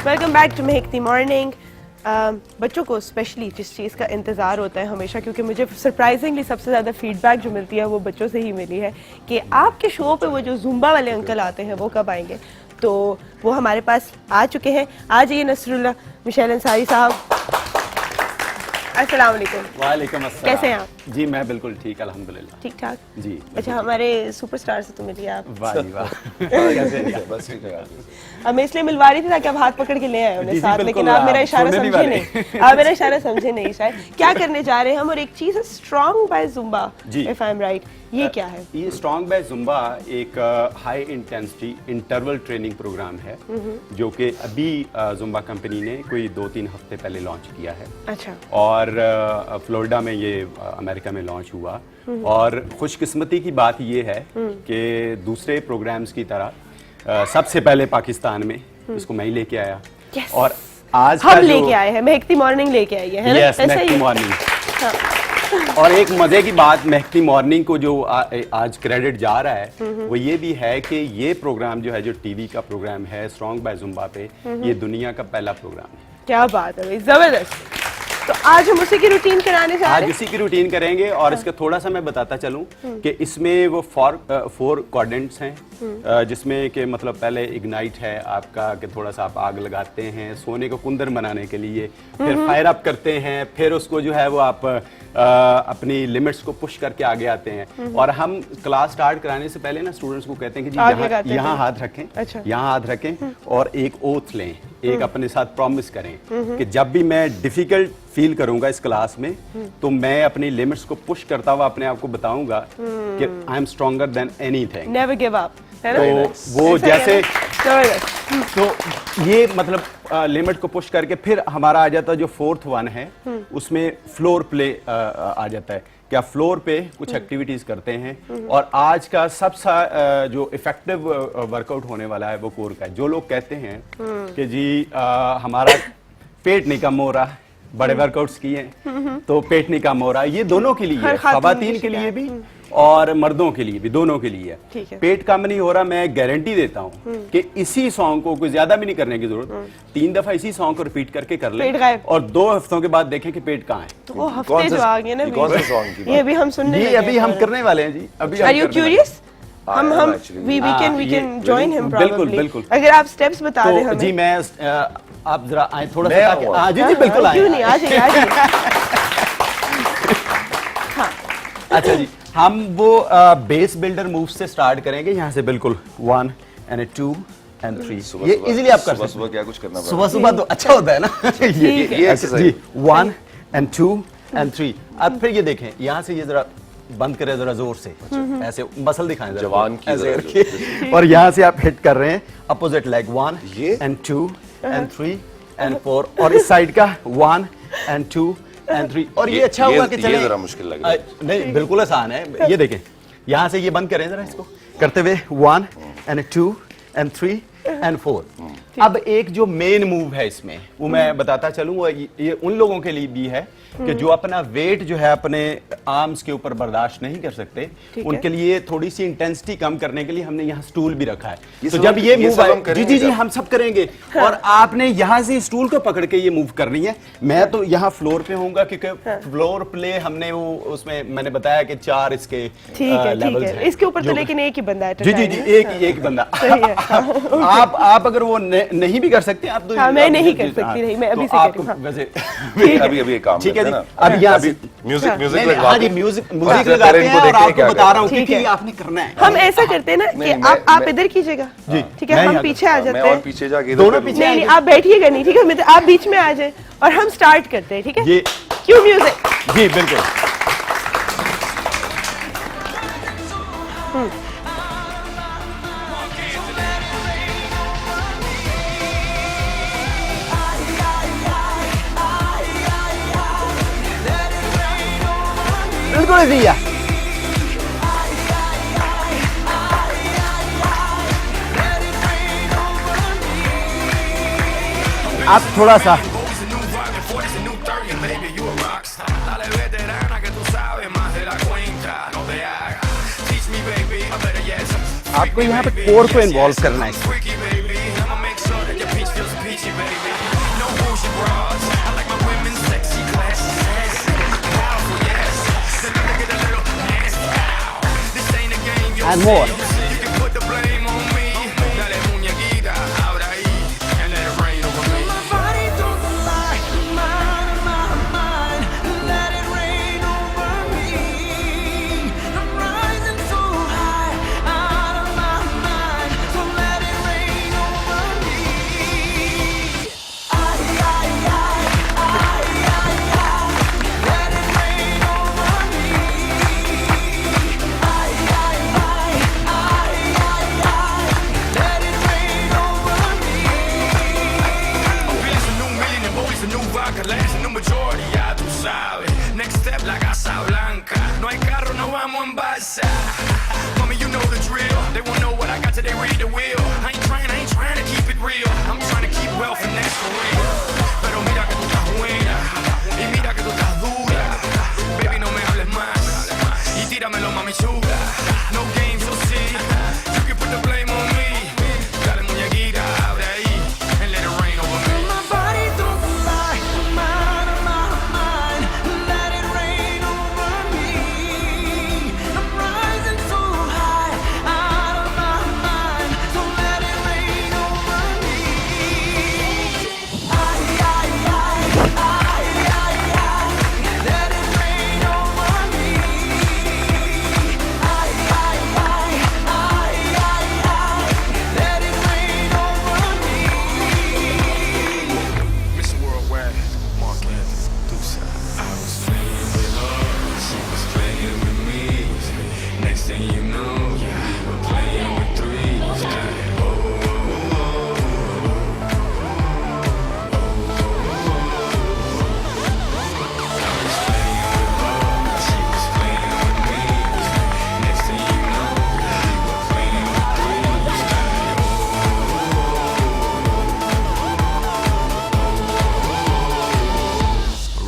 Welcome back to Mahek the Morning. बच्चों को स्पेशली जिस चीज़ का इंतज़ार होता है हमेशा, क्योंकि मुझे सरप्राइजिंगली सबसे ज़्यादा फीडबैक जो मिलती है वो बच्चों से ही मिली है कि आपके शो पे वो जो जुम्बा वाले अंकल आते हैं वो कब आएंगे। तो वो हमारे पास आ चुके हैं। आ जाइए नसरुल्लाह मिशेल अंसारी साहब। अस्सलाम वालेकुम। वालेकुम अस्सलाम। कैसे हैं आप? जी मैं बिल्कुल ठीक अल्हम्दुलिल्लाह। ठीक ठाक जी अच्छा हमारे सुपरस्टार से तो मिलिए आप। वाह जी वाह कैसे हैं? बस ठीक है अब मैं इसलिए मिलवा रही थी ताकि आप हाथ पकड़ के ले आए उन्हें जी, साथ, बिल्कुल, लेकिन आप मेरा आप इशारा छोड़ने नहीं समझे वाले। नहीं। आप मेरा इशारा समझे नहीं शायद। क्या करने जा रहे हैं हम, और एक चीज है स्ट्रॉन्ग बाय जुम्बा, जी। इफ आई एम राइट, ये क्या है? ये स्ट्रॉन्ग बाय जुम्बा एक high intensity interval training program है जो कि अभी जुम्बा कंपनी ने कोई 2-3 हफ्ते पहले लॉन्च किया है अच्छा और फ्लोरिडा में ये अमेरिका में लॉन्च हुआ। और खुशकिस्मती की बात ये है कि दूसरे प्रोग्राम्स की तरह सबसे पहले पाकिस्तान में इसको मैं ही लेके आया। Yes. और आज हम का जो लेके आए हैं, महकती मॉर्निंग लेके आई है ना? यस ऐसा ही महकती है? मॉर्निंग। और एक मजे की बात महकती मॉर्निंग को जो आज क्रेडिट जा रहा है वो ये भी है कि ये प्रोग्राम जो है जो टीवी का प्रोग्राम है स्ट्रॉन्ग बाय जुम्बा पे, ये दुनिया का पहला प्रोग्राम है। क्या बात है भाई, जबरदस्त। तो आज हम उसी की रूटीन कराने जा आज रहे हैं। उसी की रूटीन करेंगे और इसका थोड़ा सा मैं बताता चलूं कि इसमें वो 4 क्वाड्रेंट्स हैं जिसमें कि मतलब पहले इग्नाइट है आपका कि थोड़ा सा आप आग लगाते हैं सोने को कुंदन बनाने के लिए, फिर फायर अप करते हैं, फिर उसको जो है वो आप अपनी लिमिट्स को पुश करके आगे आते हैं। और हम क्लास स्टार्ट कराने से पहले ना स्टूडेंट्स को कहते हैं कि आग जी लगाते यहाँ हैं। हाथ रखें, अच्छा। यहाँ हाथ रखें और एक ओथ लें, एक अपने साथ प्रॉमिस करें कि जब भी मैं डिफिकल्ट फील करूंगा इस क्लास में तो मैं अपनी लिमिट्स को पुश करता हुआ अपने आप को बताऊंगा कि I am stronger than anything. Never give up, है ना? तो वो ऐसा ही है जैसे ना? जबरदस्त। तो ये मतलब लिमिट को पुश करके फिर हमारा आ जाता है जो 4th वन है उसमें फ्लोर प्ले आ जाता है। क्या फ्लोर पे कुछ एक्टिविटीज करते हैं और आज का सबसे जो इफेक्टिव वर्कआउट होने वाला है वो कोर का है। जो लोग कहते हैं कि जी हमारा पेट नहीं कम हो रहा, बड़े वर्कआउट्स किए तो पेट नहीं कम हो रहा, ये दोनों के लिए हर है, खातून खवातीन की के लिए शिकायत। भी और मर्दों के लिए भी, दोनों के लिए ठीक है। है। पेट कम नहीं हो रहा, मैं गारंटी देता हूँ कि इसी सॉन्ग को कोई ज्यादा भी नहीं करने की जरूरत, 3 दफा इसी सॉन्ग को रिपीट करके कर ले पेट गायब। और 2 हफ्तों के बाद देखें कि पेट कहाँ है। तो वो कौन हफ्ते सा- जो आ गए ना ये कौन सा बीच में, song की बात? ये अभी हम सुनने ये लगे अभी हैं हम फौरन। करने वाले हैं जी, अभी Are you करने वाले curious? I am हम actually. we can ये join him बिल्कुल, probably। बिल्कुल। अगर आप स्टेप्स बता दें हैं। तो हमें। जी मैं आप जरा आए थोड़ा मैं सा आऊँ? हाँ जी जी बिल्कुल हाँ, आए। क्यों नहीं, आ जाइए, आ जाइए। अच्छा जी हम वो बेस बिल्डर मूव से स्टार्ट करेंगे यहाँ से बिल्कुल 1 and 2 and 3 सुबह- ये सुबह- इजीली आप कर सुबह- सकते सुबह क्या कुछ करना हैं। पड़ेगा? सुबह सुबह तो अच्छा होता है ना ठीक है। ये अच्छा, exercise। जी 1 and 2 and 3 अब फिर ये देखें यहाँ से ये जरा बंद करें जरा जोर से ऐसे मसल दिखाएं जरा जवान की ऐसे जरा करके और यहाँ से आप हिट कर रहे हैं अपोजिट लेग 1 ये? and 2 and 3 and 4 और इस साइड का 1 and 2 and 3 और ये अच्छा हुआ कि ये चले जरा मुश्किल लग रहा है। नहीं बिल्कुल आसान है। ये देखें यहाँ से ये बंद करें जरा इसको करते हुए 1 and 2 and 3 and 4 अब एक जो मेन मूव है इसमें वो मैं बताता चलूँ वो ये उन लोगों के लिए भी है कि जो अपना वेट जो है अपने आर्म्स के ऊपर बर्दाश्त नहीं कर सकते ठीक है। उनके लिए थोड़ी सी इंटेंसिटी कम करने के लिए हमने यहाँ स्टूल भी रखा है। ये तो सब जब हम- ये ये मूव सब हम आए जी करेंगे जी जी जब। हम सब करेंगे और आपने यहाँ से स्टूल को पकड़ के ये मूव करनी है। मैं तो यहाँ फ्लोर पे होऊंगा क्योंकि फ्लोर प्ले हमने वो उसमें मैंने बताया कि 4 इसके ठीक है, ठीक levels है। हैं। इसके ऊपर तो जो- लेकिन एक ही बंदा है। जी जी जी एक बंदा सही है, हाँ। आप अगर वो नहीं भी कर सकते आप तो हाँ, मैं आप- नहीं कर जी, सकती, हाँ, नहीं, मैं अभी तो से कर आपको रही हूँ, हाँ। वैसे अभी एक काम ठीक है करते जी हैं ना। अभी यहाँ अभी से म्यूजिक म्यूजिक नहीं, लगवा हाँ जी के- म्यूजिक और म्यूजिक फिर लगाते इनको हैं और देखते हैं आपको क्या बता रहा हूँ ठीक क्योंकि है। ये आपने करना है। हम ऐसा करते हैं ना कि नहीं, आप मैं- इधर कीजिएगा, जी, ठीक है? मैं हम यहाँ- पीछे आ जाते मैं और हैं। पीछे जाके इधर दोनों कर लूँ। पीछे नहीं नहीं आप बैठिएगा नहीं, ठीक है? मैं आप बीच में आ जाए और हम स्टार्ट करते हैं, ठीक है? ये क्यों म्यूजिक? जी बिल्कुल बिल्कुल ऐसे ही है। आप थोड़ा सा आपको यहाँ पे कोर को इन्वॉल्व करना है। And more. la Casa Blanca. No hay carro, no vamos en balsa. Mommy, you know the drill. They won't know what I got till they read the wheel. I ain't trying to keep it real. I'm trying to keep wealth and that's for real. Pero mira que tú estás buena y mira que tú estás dura. Baby, no me hables más y tíramelo, mami chula. No games, so see. You can put the blame on me. Dale muñequita, abre ahí and let it rain over me. My body don't lie, mind of my mind. Let it rain over me. I'm rising so high, out of my mind. So let it rain over me. Ay, ay, ay, ay, ay, ay. Let it rain over me. Ay, ay, ay, ay, ay, ay. Let it rain over me. Mr. Worldwide, Mark Anthony, Dusa. I was playing with her, she was playing with me. Next thing you know, we were playing with threes. Oh, I was playing with her, she was playing with me. Next thing you know, we were playing with threes.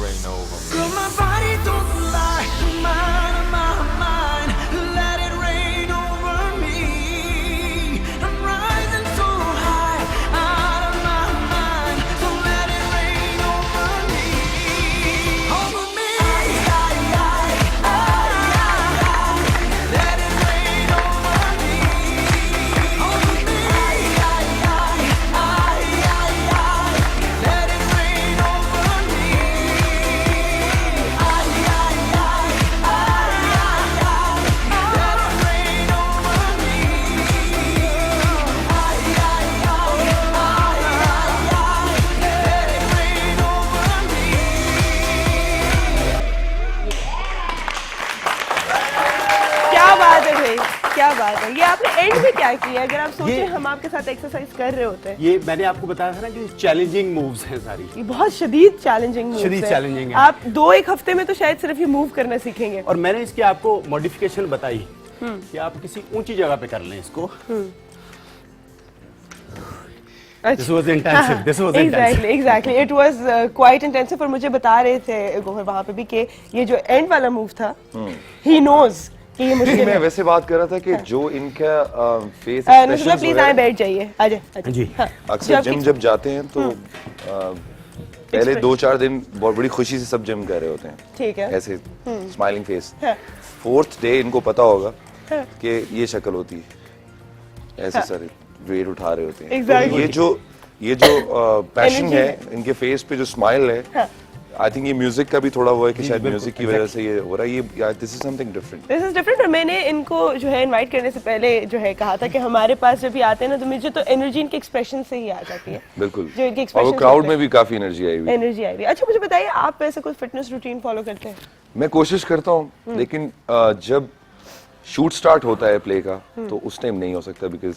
Rain over me. Girl, my body don't lie, mind of my mind. Let it rain over me. I'm rising so high, out of my mind. So let it rain over me. Over me. Ay, ay, ay, ay, ay, ay. Let it rain over me. Over me. Ay, ay, ay, ay, ay, ay. Let it rain over me. Ay, ay, ay, ay, ay, ay. Let it rain over me. Ay, ay, ay, ay, ay, ay. Let it rain over me. क्या बात है भाई, क्या बात है। ये आपने and में क्या किया? अगर आप सोचें हम आपके साथ एक्सरसाइज कर रहे होते हैं। ये मैंने आपको बताया था ना कि चैलेंजिंग मूव्स हैं सारी। ये बहुत शदीद चैलेंजिंग शदीद challenging है। आप 2-1 हफ्ते में तो शायद सिर्फ ये मूव करना सीखेंगे। और मैंने इसकी आपको मॉडिफिकेशन बताई कि आप किसी ऊंची जगह पे कर लें इसको। This was intensive. This was intensive. Exactly. It was quite intensive। और मुझे बता रहे थे गोहर वहाँ पे भी कि ये जो एंड वाला मूव था, he knows कि ये मुश्किल मैं है। वैसे बात कर रहा था कि जो इनका फेस नुसरत एक्सप्रेशंस प्लीज आए बैठ जाइए, आ जाए जी। अक्सर जिम जब जाते हैं तो पहले 2-4 दिन बहुत बड़ी खुशी से सब जिम कर रहे होते हैं, ठीक है। ऐसे स्माइलिंग फेस। हाँ। 4th डे इनको पता होगा कि ये शक्ल होती है, ऐसे सारे वेट उठा रहे होते हैं। Exactly. तो ये जो पैशन Energy है है। इनके फेस पे, जो स्माइल है, आई थिंक ये म्यूजिक का भी थोड़ा वो है कि शायद बिल्कुल, म्यूजिक की वजह से ये हो रहा है। ये this is something different. This is different. और मैंने इनको जो है इनवाइट करने से पहले जो है कहा था कि हमारे पास जब भी आते हैं ना तो मुझे तो एनर्जी इनके एक्सप्रेशन से ही आ जाती है। बिल्कुल। जो इनके और वो एक्सप्रेशन क्राउड में भी काफी एनर्जी आई हुई है। एनर्जी आई हुई। अच्छा मुझे बताइए, आप ऐसे कोई फिटनेस रूटीन फॉलो करते हैं? मैं कोशिश करता हूँ, लेकिन जब शूट स्टार्ट होता है प्ले का तो उस टाइम नहीं हो सकता, बिकॉज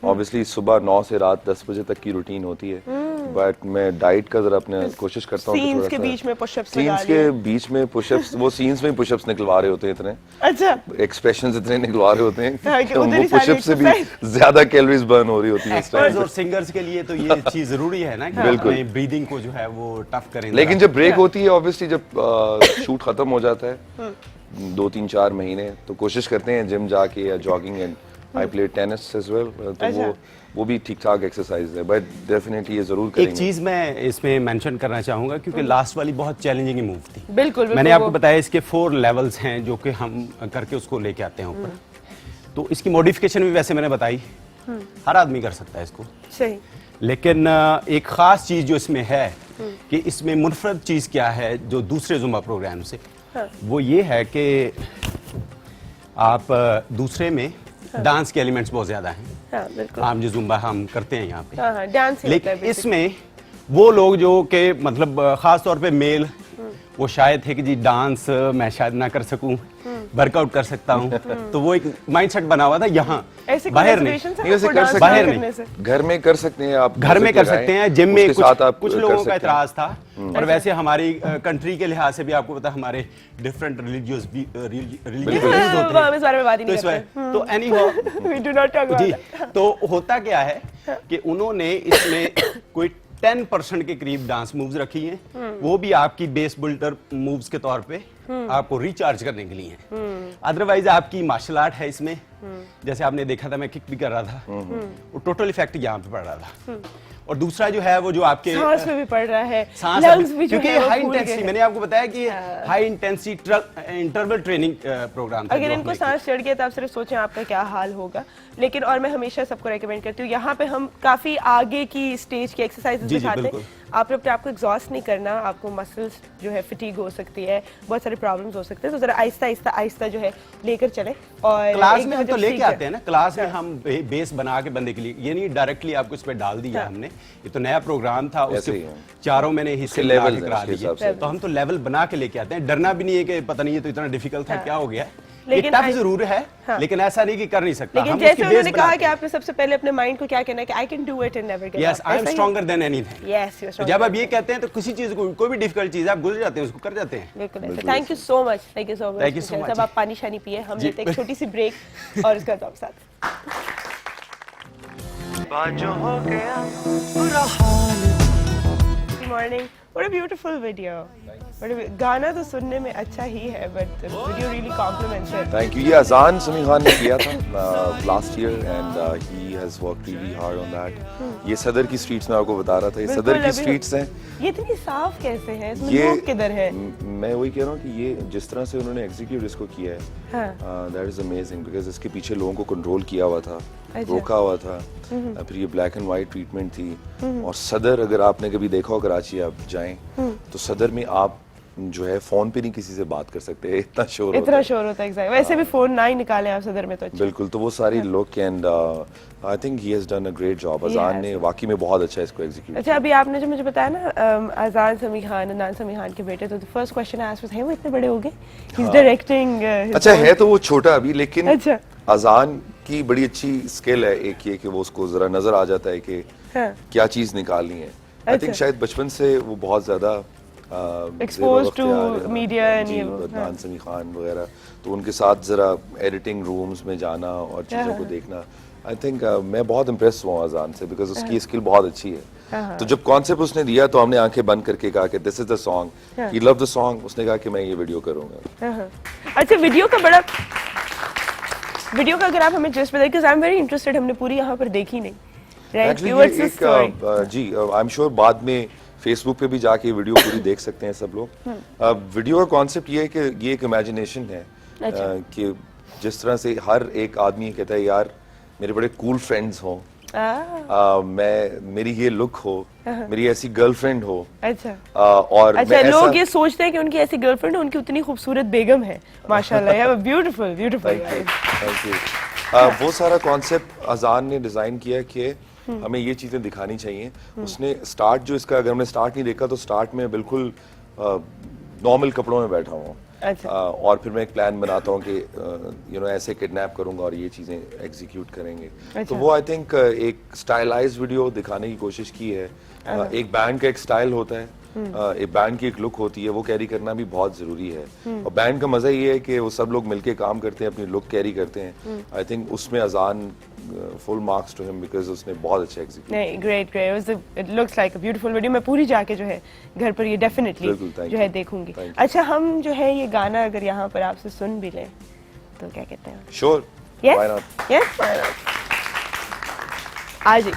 ऑब्वियसली सुबह 9 से रात 10 बजे तक की रूटीन होती है। बट मैं डाइट का जरा अपने कोशिश करता हूँ कि सीन्स थोड़ा के सा बीच में पुशअप्स लगा सीन्स के बीच में पुशअप्स, वो सीन्स में पुशअप्स निकलवा रहे होते हैं इतने, अच्छा एक्सप्रेशंस इतने निकलवा रहे होते हैं हाँ, कि कि उतनी वो सारी पुशअप्स से भी exercise। ज्यादा कैलोरीज बर्न हो रही होती है उस एक्टर्स टाइम। और सिंगर्स के लिए तो ये चीज जरूरी है ना कि बिल्कुल। अपने ब्रीदिंग को जो है वो टफ करें। लेकिन जब ब्रेक होती है, ऑब्वियसली जब शूट खत्म हो जाता है 2-3-4 महीने, तो कोशिश करते हैं जिम जाके या jogging, and I play tennis as well, तो वो भी ठीक ठाक एक्सरसाइज है। बट डेफिनेटली ये जरूर करेंगे। एक चीज मैं इसमें मेंशन करना चाहूंगा, क्योंकि लास्ट वाली बहुत चैलेंजिंग मूव थी। बिल्कुल मैंने आपको बताया इसके 4 लेवल्स हैं जो कि हम करके उसको लेके आते हैं ऊपर। तो इसकी मॉडिफिकेशन भी वैसे मैंने बताई, हर आदमी कर सकता है इसको। सही। लेकिन एक खास चीज जो इसमें है कि इसमें मुनफरद चीज क्या है जो दूसरे जुम्बा प्रोग्राम से, वो ये है कि आप दूसरे में डांस के एलिमेंट्स बहुत ज्यादा हैं। हाँ, बिल्कुल। आम जो जुम्बा हम करते हैं यहाँ पे, हाँ, डांस ही होता है लेकिन basically। इसमें वो लोग जो कि मतलब खास तौर पे मेल, वो शायद थे कि जी डांस मैं शायद ना कर सकूं, वर्कआउट कर सकता हूं, तो वो एक माइंडसेट बना हुआ था यहाँ, ऐसे कोई बाहर नहीं। reservations हैं नहीं, वैसे आपको कर dance सकते बाहर ना नहीं। करने से? घर में कर सकते हैं आप, घर में म्यूजिक कर लगाएं, सकते हैं, जिम में उसके साथ आप कुछ कर लोगों का सकते हैं। इतराज था। और वैसे हमारी कंट्री के लिहाज से भी आपको पता है हमारे डिफरेंट रिलीजियस वो हम इस बारे में बात ही तो नहीं इस करते। वजह तो anyhow We do not talk about जी, that. तो होता क्या है कि उन्होंने इसमें कोई 10% के करीब डांस मूव्स रखी हैं, वो भी आपकी बेस बिल्डर मूव्स के तौर पे आपको रिचार्ज करने के लिए हैं। अदरवाइज आपकी मार्शल आर्ट है इसमें, जैसे आपने देखा था मैं किक भी कर रहा था, वो टोटल इफेक्ट यहाँ पे पड़ रहा था। और दूसरा जो है वो जो आपके सांस में भी पड़ रहा है, सांस lungs भी जो क्योंकि है वो हाई फूल गए इंटेंसिटी, हैं। मैंने आपको बताया कि high intensity interval training program था अगर जो इनको हमने सांस चढ़ गया तो आप सिर्फ सोचें आपका क्या हाल होगा। लेकिन और मैं हमेशा सबको रेकमेंड करती हूँ, यहाँ पे हम काफी आगे की स्टेज की एक्सरसाइजेस जी, दिखाते हैं। बिल्कुल। आपने अपने आपको एग्जॉस्ट नहीं करना, आपको मसल्स जो है फटीग हो सककी है, बहुत सारे प्रॉब्लम्स हो सकते हैं, तो जरा आहिस्ता आहिस्ता आहिस्ता जो है लेकर चले। और क्लास एक में दफा हम तो जब लेके सीख आते हैं ना, क्लास में हम बेस बना के बंदे के लिए, ये नहीं डायरेक्टली आपको इस पे डाल दिया हमने, ये तो नया प्रोग्राम था, ऐसे उसके ही है। चारों मैंने हिस्से उसके बना levels के हैं करा उसके हिसाब दिए, से। तो हम तो लेवल बना के लेके आते हैं। डरना भी नहीं है कि पता नहीं ये तो इतना डिफिकल्ट था, क्या हो गया। ये लेकिन टफ I- जरूर है, हाँ। लेकिन ऐसा नहीं कि कर नहीं सकता। लेकिन हम जैसे उसकी उन्होंने base कहा बनाते कि हैं। आपने सबसे पहले अपने माइंड को क्या कहना है कि I can do it and never give yes, I am stronger than anything. Yes, you तो जब आप ये कहते हैं तो किसी चीज को, कोई भी डिफिकल्ट चीज है, आप गुजर जाते हैं, उसको कर जाते हैं। बिल्कुल। Thank you so much, thank you so much. Thank you so much. सब आप पानी शानी पिए, हम जी। लेते हैं एक छोटी सी ब्रेक और उसके बाद आप साथ। Good morning. What a beautiful video. गाना तो सुनने में अच्छा ही है, but the video really compliments it. Thank you. ये अजान समी खान ने किया था last year and he has worked really hard on that. ये सदर की स्ट्रीट्स में आपको बता रहा था, ये बिल्कुल, सदर की अभी- स्ट्रीट्स हैं। ये इतनी साफ कैसे है, इसमें ये लोग किधर है? मैं वही कह रहा हूँ कि ये जिस तरह से उन्होंने एग्जीक्यूट इसको किया हाँ। है, दैट इज अमेजिंग, बिकॉज इसके पीछे लोगों को कंट्रोल किया हुआ था, अच्छा। रोका हुआ था। फिर ये ब्लैक एंड वाइट ट्रीटमेंट थी। और सदर, अगर आपने कभी देखा हो कराची आप जाएं, तो सदर में आप जो है फोन पे नहीं किसी से बात कर सकते, इतना शोर होता इतना है। शोर होता है, exactly. वैसे भी फोन ना ही निकालें आप सदर में तो अच्छा। बिल्कुल, तो वो सारी look and I think he has done a great job. अजान ने वाकई में बहुत अच्छा इसको एग्जीक्यूट अच्छा, अभी आपने जो मुझे बताया ना अजान समी खान, अदनान समी खान के बेटे, तो फर्स्ट क्वेश्चन आई आस्क्ड, है वो इतने बड़े हो गए? He is directing. अच्छा है तो वो छोटा अभी, लेकिन अच्छा। अजान की बड़ी अच्छी स्किल है एक ये कि वो उसको जरा नजर आ जाता है कि हाँ। क्या चीज निकालनी है। आई अच्छा। थिंक शायद बचपन से वो बहुत ज्यादा Exposed to ज़ेर-ओ-अख्तियार है। media and जी, ये वो, अदनान हाँ। समी खान वगैरह, तो उनके साथ जरा एडिटिंग रूम्स में जाना और चीज़ों को देखना, आई थिंक मैं बहुत इम्प्रेस हुआ अजान से, बिकॉज उसकी स्किल बहुत अच्छी है। तो जब कॉन्सेप्ट उसने दिया तो हमने आंखें बंद करके कहा कि this is the song, he love the song. उसने कहा कि मैं ये वीडियो करूंगा। अच्छा, वीडियो का अगर आप हमें जस्ट बताइए, because I am very interested, हमने पूरी यहाँ पर देखी नहीं। राइट, Actually, व्हाट्स ये द स्टोरी? जी, आई एम श्योर बाद में फेसबुक पे भी जाके वीडियो पूरी देख सकते हैं सब लोग। वीडियो का कॉन्सेप्ट ये है कि ये एक इमेजिनेशन है, कि जिस तरह से हर एक आदमी कहता है यार मेरे बड़े कूल फ्रेंड्स हों, मेरी ये लुक हो, मेरी ऐसी गर्लफ्रेंड हो। अच्छा। और अच्छा, मैं लोग ऐसा ये सोचते हैं कि उनकी ऐसी गर्लफ्रेंड है, उनकी उतनी खूबसूरत बेगम है, माशाल्लाह। You have a beautiful beautiful thank you. वो सारा कॉन्सेप्ट अजान ने डिजाइन किया कि हमें ये चीजें दिखानी चाहिए। उसने स्टार्ट जो इसका, अगर हमने स्टार्ट नहीं देखा तो स्टार्ट में बिल्कुल नॉर्मल कपड़ों में बैठा हूँ। अच्छा। और फिर मैं एक प्लान बनाता हूँ कि ऐसे किडनैप करूंगा और ये चीजें एग्जीक्यूट करेंगे। तो वो आई थिंक एक स्टाइलाइज्ड वीडियो दिखाने की कोशिश की है। एक बैंड का एक स्टाइल होता है, एक बैंड की एक लुक होती है, वो कैरी करना भी बहुत जरूरी है। और बैंड का मजा ये है कि वो सब लोग मिलके काम करते हैं, अपनी लुक कैरी करते हैं। आई थिंक उसमें Azaan full marks to him, because उसने बहुत अच्छा एग्जीक्यूट। नहीं, great great, it looks like a beautiful video. मैं पूरी जाके जो है घर पर ये डेफिनेटली बिल्कुल, thank जो है you. देखूंगी। Thank you. अच्छा, हम जो है ये गाना अगर यहाँ पर आपसे सुन भी लें तो क्या कहते हैं? Sure, Yes? Why not. Yes? Why not? आज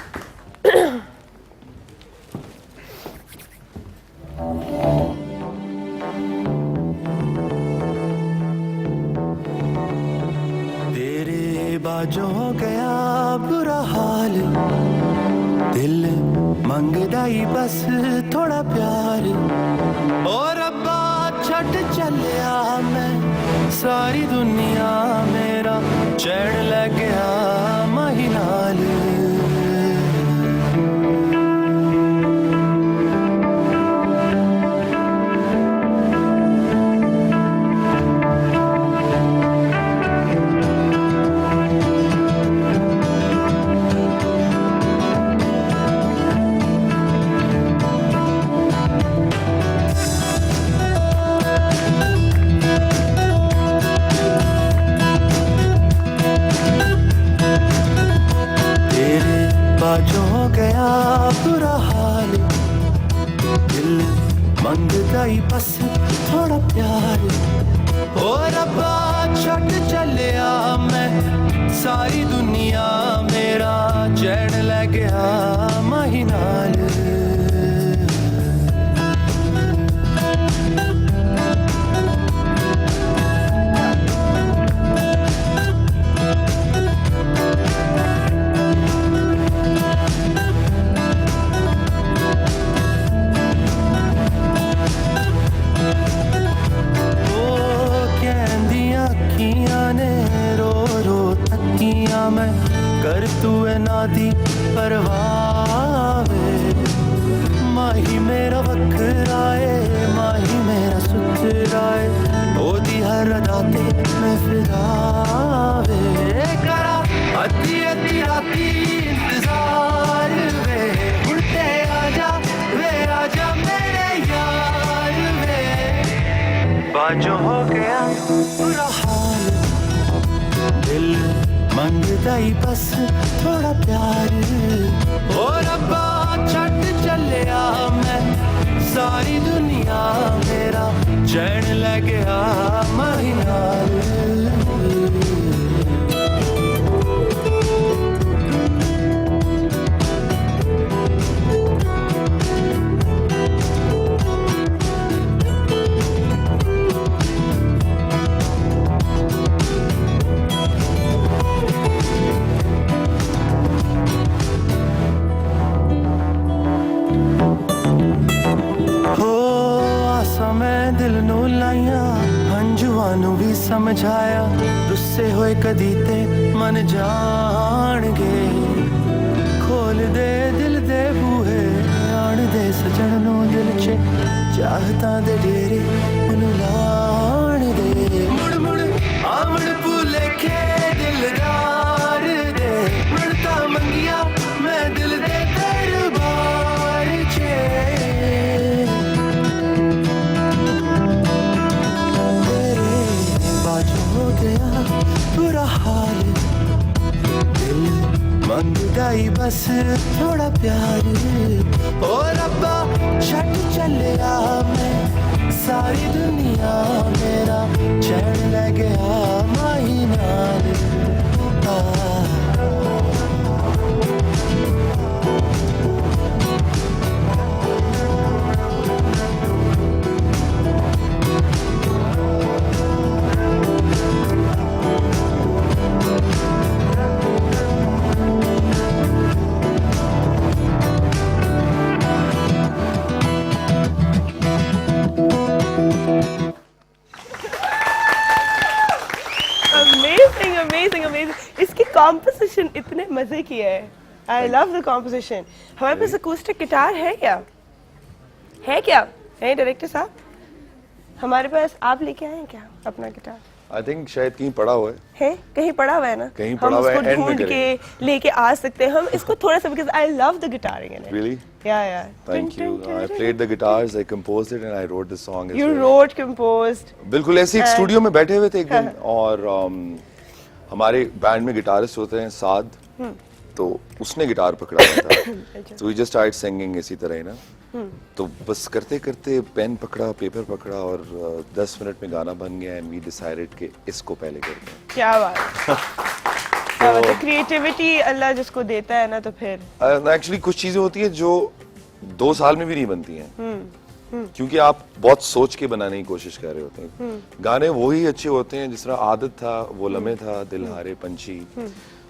तेरे बाजों हो गया बुरा हाल, दिल मंगदा ही बस थोड़ा प्यार। और अब्बा छट चलिया मैं, सारी दुनिया मेरा चैन लग गया माही नाल। जाई बस थोड़ा प्यार ओ रब्बा छट चलिया मैं सारी दुनिया मेरा चैन ले गया माही नाल मैं कर तू नादी परवावे माही मेरा वखराए माही मेरा सुखराए ओदी हर राते मैं फिरावे करा अद्धी अद्धी राती इंतजार वे उड़ते आजा मेरे यार वे बाजो हो गया बुरा हाल दिल मंगदा ही बस थोड़ा प्यार ओ रब्बा छट चलिया मैं सारी दुनिया मेरा चैन ले गया माही नाल भी समझाया रुस्से होए कदी ते मन जाणगे खोल दे दिल दे बूहे आण दे सजण नू दिल च चाहता दे डेरे मैनू लाण दे मुड़ मुड़ आमड़ भूले के दिलदार दे मुड़ता मंगिया मैं दिल दे दरबार च बुरा हाल दिल मंगदा ही बस थोड़ा प्यार ओ रब्बा छट चलिया मैं सारी दुनिया मेरा चैन ले गया माही नाल इसकी कॉम्पोजिशन इतने मजे की है आई लव द कॉम्पोजिशन हमारे पास अकूस्टिक गिटार है क्या है डायरेक्टर साहब हमारे पास आप लेके आए हैं क्या अपना गिटार आई थिंक शायद कहीं पड़ा हुआ है कहीं पड़ा हुआ है ना कहीं पड़ा हुआ है हम इसको ढूंढ के लेके आ सकते हैं हम इसको थोड़ा सा because I love the guitaring in it Really? Yeah. Thank you. I played the guitars, I composed it and I wrote the song as You well. wrote, composed. बिल्कुल ऐसे एक स्टूडियो में बैठे हुए थे एक दिन और हमारे बैंड में गिटारिस्ट होते हैं साद तो उसने गिटार पकड़ा हुआ था तो वी जस्ट स्टार्टेड सिंगिंग इसी तरह ही ना तो बस करते करते पेन पकड़ा पेपर पकड़ा और 10 मिनट में गाना बन गया एंड वी डिसाइडेड कि इसको पहले करते हैं क्या बात क्रिएटिविटी अल्लाह जिसको देता है ना तो फिर एक्चुअली कुछ चीजें होती है जो 2 साल में भी नहीं बनती हैं क्योंकि आप बहुत सोच के बनाने की कोशिश कर रहे होते हैं गाने वही अच्छे होते हैं जिस तरह आदत था वो लम्हे था दिल हारे पंछी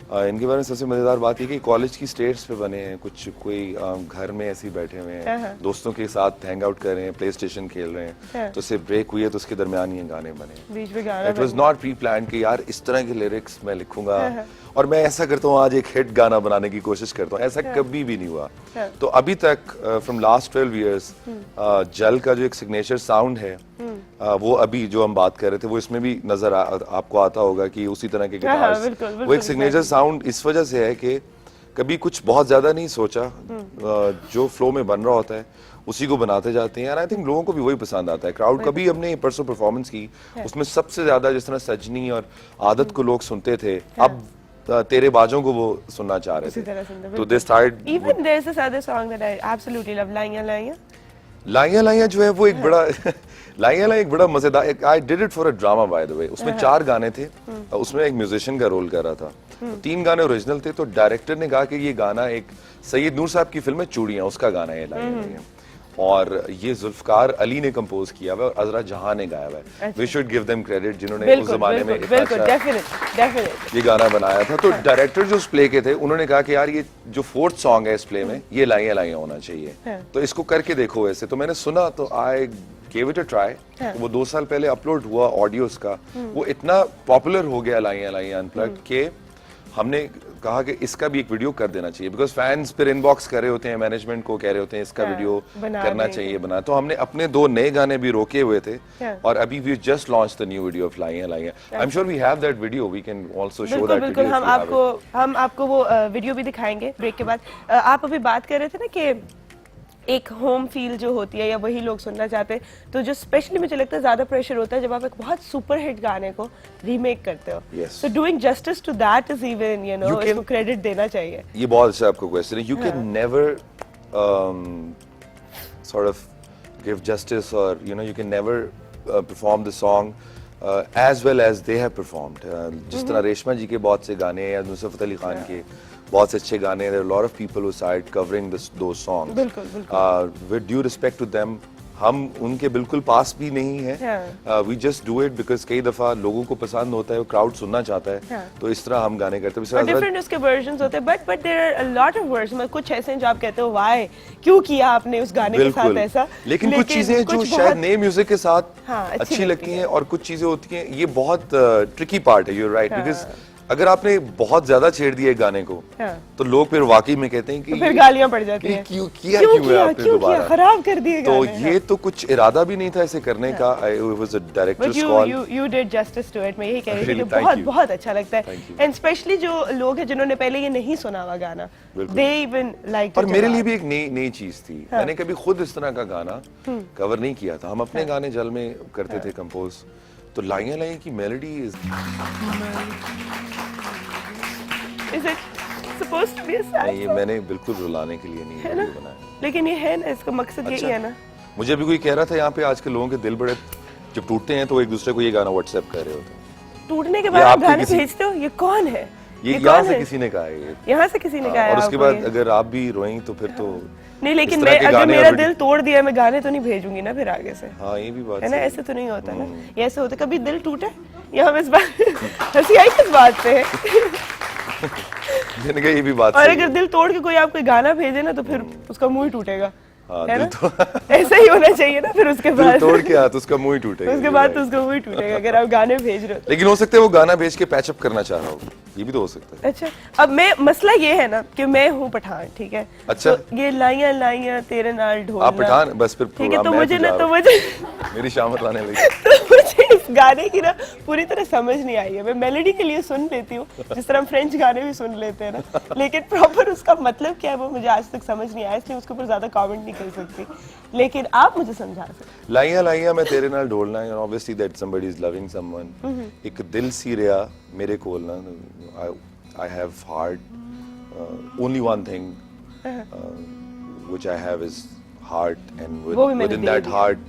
इनके बारे में सबसे मजेदार बात ये कि कॉलेज की स्टेट्स पे बने हैं कुछ कोई घर में ऐसे ही बैठे हुए हैं दोस्तों के साथ हैंग आउट कर रहे हैं प्ले स्टेशन खेल रहे हैं तो उससे ब्रेक हुई है तो उसके दरमियान ये गाने बने it was not pre plan कि यार इस तरह के लिरिक्स मैं लिखूंगा और मैं ऐसा करता हूँ आज एक हिट गाना बनाने की कोशिश करता हूँ ऐसा कभी भी नहीं हुआ तो अभी तक फ्रॉम लास्ट 12 इयर्स जल का जो एक सिग्नेचर साउंड है वो अभी जो हम बात कर रहे थे वो इसमें भी नजर आपको आता होगा कि उसी तरह के गिटार्स वो एक सिग्नेचर साउंड इस वजह से है कि कभी कुछ बहुत ज्यादा नहीं सोचा जो फ्लो में बन रहा होता है उसी को बनाते जाते हैं यार आई थिंक लोगों को भी वही पसंद आता है क्राउड कभी हमने परसों परफॉर्मेंस की उसमें सबसे ज्यादा जिस तरह सजनी और आदत को लोग सुनते थे अब तेरे बाजों को वो सुनना चाह रहे थे तो they started even there is this other song that I absolutely love लाइया लाइया लाइया लाइया जो है वो एक बड़ा लाइया लाइया एक बड़ा मजेदार, I did it for a drama by the way. उसमें 4 गाने थे, उसमें एक म्यूजिशियन का रोल कर रहा था, 3 गाने ओरिजिनल थे। तो डायरेक्टर ने कहा कि ये गाना एक सैयद नूर साहब की फिल्म है चूड़ियां, उसका गाना है लाइया लाइया, और ये जुल्फकार अली ने कंपोज किया हुआ है और अजरा जहां ने गाया हुआ है। We should give them credit, जिन्होंने उस जमाने में इतना अच्छा ये गाना बनाया था। तो डायरेक्टर जो उस प्ले के थे उन्होंने कहा कि यार ये जो 4th सॉन्ग है इस प्ले में ये लाइया लाइया होना चाहिए, तो इसको करके देखो वैसे। तो मैंने सुना तो I gave it a try. तो वो 2 साल पहले अपलोड हुआ ऑडियो उसका, वो इतना पॉपुलर हो गया लाइया लाइया अनप्लग्ड के हमने कहा कि इसका भी एक वीडियो कर देना चाहिए, बिकॉज फैंस फिर इनबॉक्स कर रहे होते हैं, मैनेजमेंट को कह रहे होते हैं इसका वीडियो करना चाहिए बना। तो हमने अपने 2 नए गाने भी रोके हुए थे और अभी we just launch the new video of लाइया लाइया। I am sure we have that video, we can also show that video. बिल्कुल, हम आपको वो वीडियो भी दिखाएंगे ब्रेक के बाद। आप अभी बात कर रहे थे ना कि एक होम फील जो होती है या वही लोग सुनना चाहते हैं, तो जो स्पेशली मुझे लगता है ज्यादा प्रेशर होता है जब आप एक बहुत सुपर हिट गाने को रीमेक करते हो। So doing justice to that is even इसको क्रेडिट देना चाहिए। ये बहुत अच्छा आपको क्वेश्चन है। You can never sort of give justice और you can never perform the song as well as they have performed. जिस तरह रेशमा जी के बहुत से गाने या नुसरत अली खान के बहुत से अच्छे गाने, there are a lot of people who started covering those songs. बिल्कुल। With due respect to them, हम उनके बिल्कुल पास भी नहीं है। We just do it because कई दफा लोगों को पसंद होता है, क्राउड सुनना चाहता है, तो इस तरह हम गाने करते हैं। डिफरेंट उसके वर्जन्स होते हैं, but there are a lot of versions. कुछ ऐसे हैं जो आप कहते हो वाई क्यों किया आपने उस गाने के साथ ऐसा। लेकिन कुछ चीजें जो शायद नए म्यूजिक के साथ अच्छी लगती हैं और कुछ चीजें होती हैं, ये बहुत ट्रिकी पार्ट है। यू राइट, बिकॉज अगर आपने बहुत ज्यादा छेड़ दिया एक गाने को तो लोग फिर वाकई में कहते हैं कि तो फिर गालियां पड़ जाती हैं, क्यों है आपने दोबारा, खराब कर दिए तो ये तो कुछ इरादा भी नहीं था ऐसे करने का। it was a director's call. You did justice to it। मैं यही कह रही थी कि बहुत अच्छा लगता है, एंड स्पेशली जो लोग हैं जिन्होंने पहले ये नहीं सुना हुआ गाना, they even like। पर मेरे लिए भी एक नई चीज थी, मैंने कभी खुद इस तरह का गाना कवर नहीं किया था। हम अपने गाने जल में करते थे कंपोज, तो लाइया लाइया की melody Is it supposed to be a sad नहीं, मैंने बिल्कुल रुलाने के लिए नहीं बनाया, लेकिन ये है ना, इसका मकसद यही है ना। मुझे अभी कोई कह रहा था यहाँ पे आजकल लोगों के दिल बड़े जब टूटते हैं तो एक दूसरे को ये गाना व्हाट्सएप कर रहे होते हैं। टूटने के बाद आप गाने भेजते हो, ये कौन है? ये यहाँ से किसी ने कहा है, यहाँ से किसी ने कहा है। और उसके बाद अगर आप भी रोएं तो फिर तो नहीं, लेकिन मैं अगर मेरा दिल तोड़ दिया मैं गाने तो नहीं भेजूंगी ना फिर आगे से। हाँ, ये भी बात है ना, ऐसे तो नहीं होता ना। ये ऐसे होता कभी दिल टूटे या हम इस बात हंसी आई किस बात पे है? ये भी बात। और अगर दिल तोड़ के कोई आपको गाना भेजे ना तो फिर उसका मुंह ही टूटेगा। हाँ, है ना? ऐसा ही होना चाहिए ना फिर उसके बाद तोड़ के हाथ उसका मुंह ही टूटेगा, उसके बाद तो उसका मुंह ही टूटेगा अगर आप गाने भेज रहे हो। लेकिन हो सकता है वो गाना भेज के पैचअप करना चाह रहा हो, ये भी तो हो सकता है। अच्छा, अब मैं मसला ये है ना कि मैं हूँ पठान, ठीक है? अच्छा, तो ये लाइया लाइया तेरे नाल ढोलना, आप पठान बस फिर ठीक है? तो मुझे ना तो मुझे मेरी शामत लाने लगी। तो मुझे इस गाने की ना पूरी तरह समझ नहीं आई है। मैं मेलोडी के लिए सुन लेती हूँ जिस तरह हम फ्रेंच गाने भी सुन लेते हैं ना, लेकिन प्रॉपर उसका मतलब क्या है वो मुझे आज तक समझ नहीं आया, इसलिए उसके ऊपर ज्यादा कमेंट नहीं कर सकती, लेकिन आप मुझे समझा सकते। लाइया लाइया मैं तेरे नाल ढोलना है, obviously that somebody is loving someone. एक दिल सी रिया मेरे कोल ना, I have heart, only one thing which I have is heart, and within that heart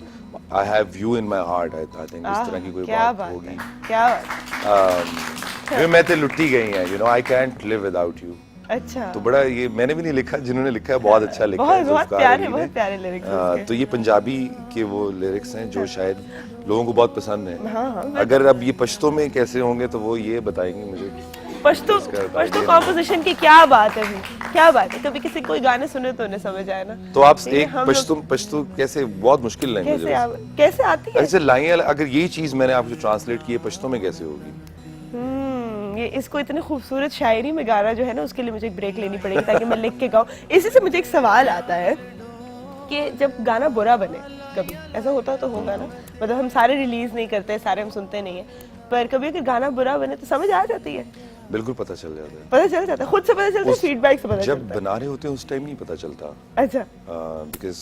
I have you in my heart. I think इस तरह की कोई बात होगी। क्या बात? मैं ते लुट्टी गई है, you know, I can't live without you। अच्छा, तो बड़ा ये मैंने भी नहीं लिखा, जिन्होंने लिखा है बहुत अच्छा लिखा है, बहुत प्यारे लिरिक्स। तो ये पंजाबी के वो लिरिक्स हैं जो शायद लोगों को बहुत पसंद है। हाँ, अगर अब ये पश्तो में कैसे होंगे तो वो ये बताएंगे मुझे। पश्तो कॉम्पोजिशन की क्या बात है भी, क्या बात है? कभी किसी कोई गाने सुने तो उन्हें समझ आए ना। तो आप एक पश्तो कैसे, बहुत मुश्किल लैंग्वेज है, कैसे आती है? ऐसे लाइया, अगर यही चीज मैंने आपको ट्रांसलेट की है पश्तो में कैसे होगी? ये इसको इतनी खूबसूरत शायरी में गाना जो है ना, उसके लिए मुझे एक ब्रेक लेनी पड़ेगी ताकि मैं लिख के गाऊं। इसी से मुझे एक सवाल आता है कि जब गाना बुरा बने, कभी ऐसा होता तो होगा ना, मतलब हम सारे रिलीज नहीं करते, सारे हम सुनते नहीं है, पर कभी अगर गाना बुरा बने तो समझ आ जाती है। बिल्कुल पता चल जाता है, पता चल जाता है, खुद से पता चलता है, फीडबैक से पता चलता है। जब बना रहे होते हैं उस टाइम नहीं पता चलता। अच्छा, because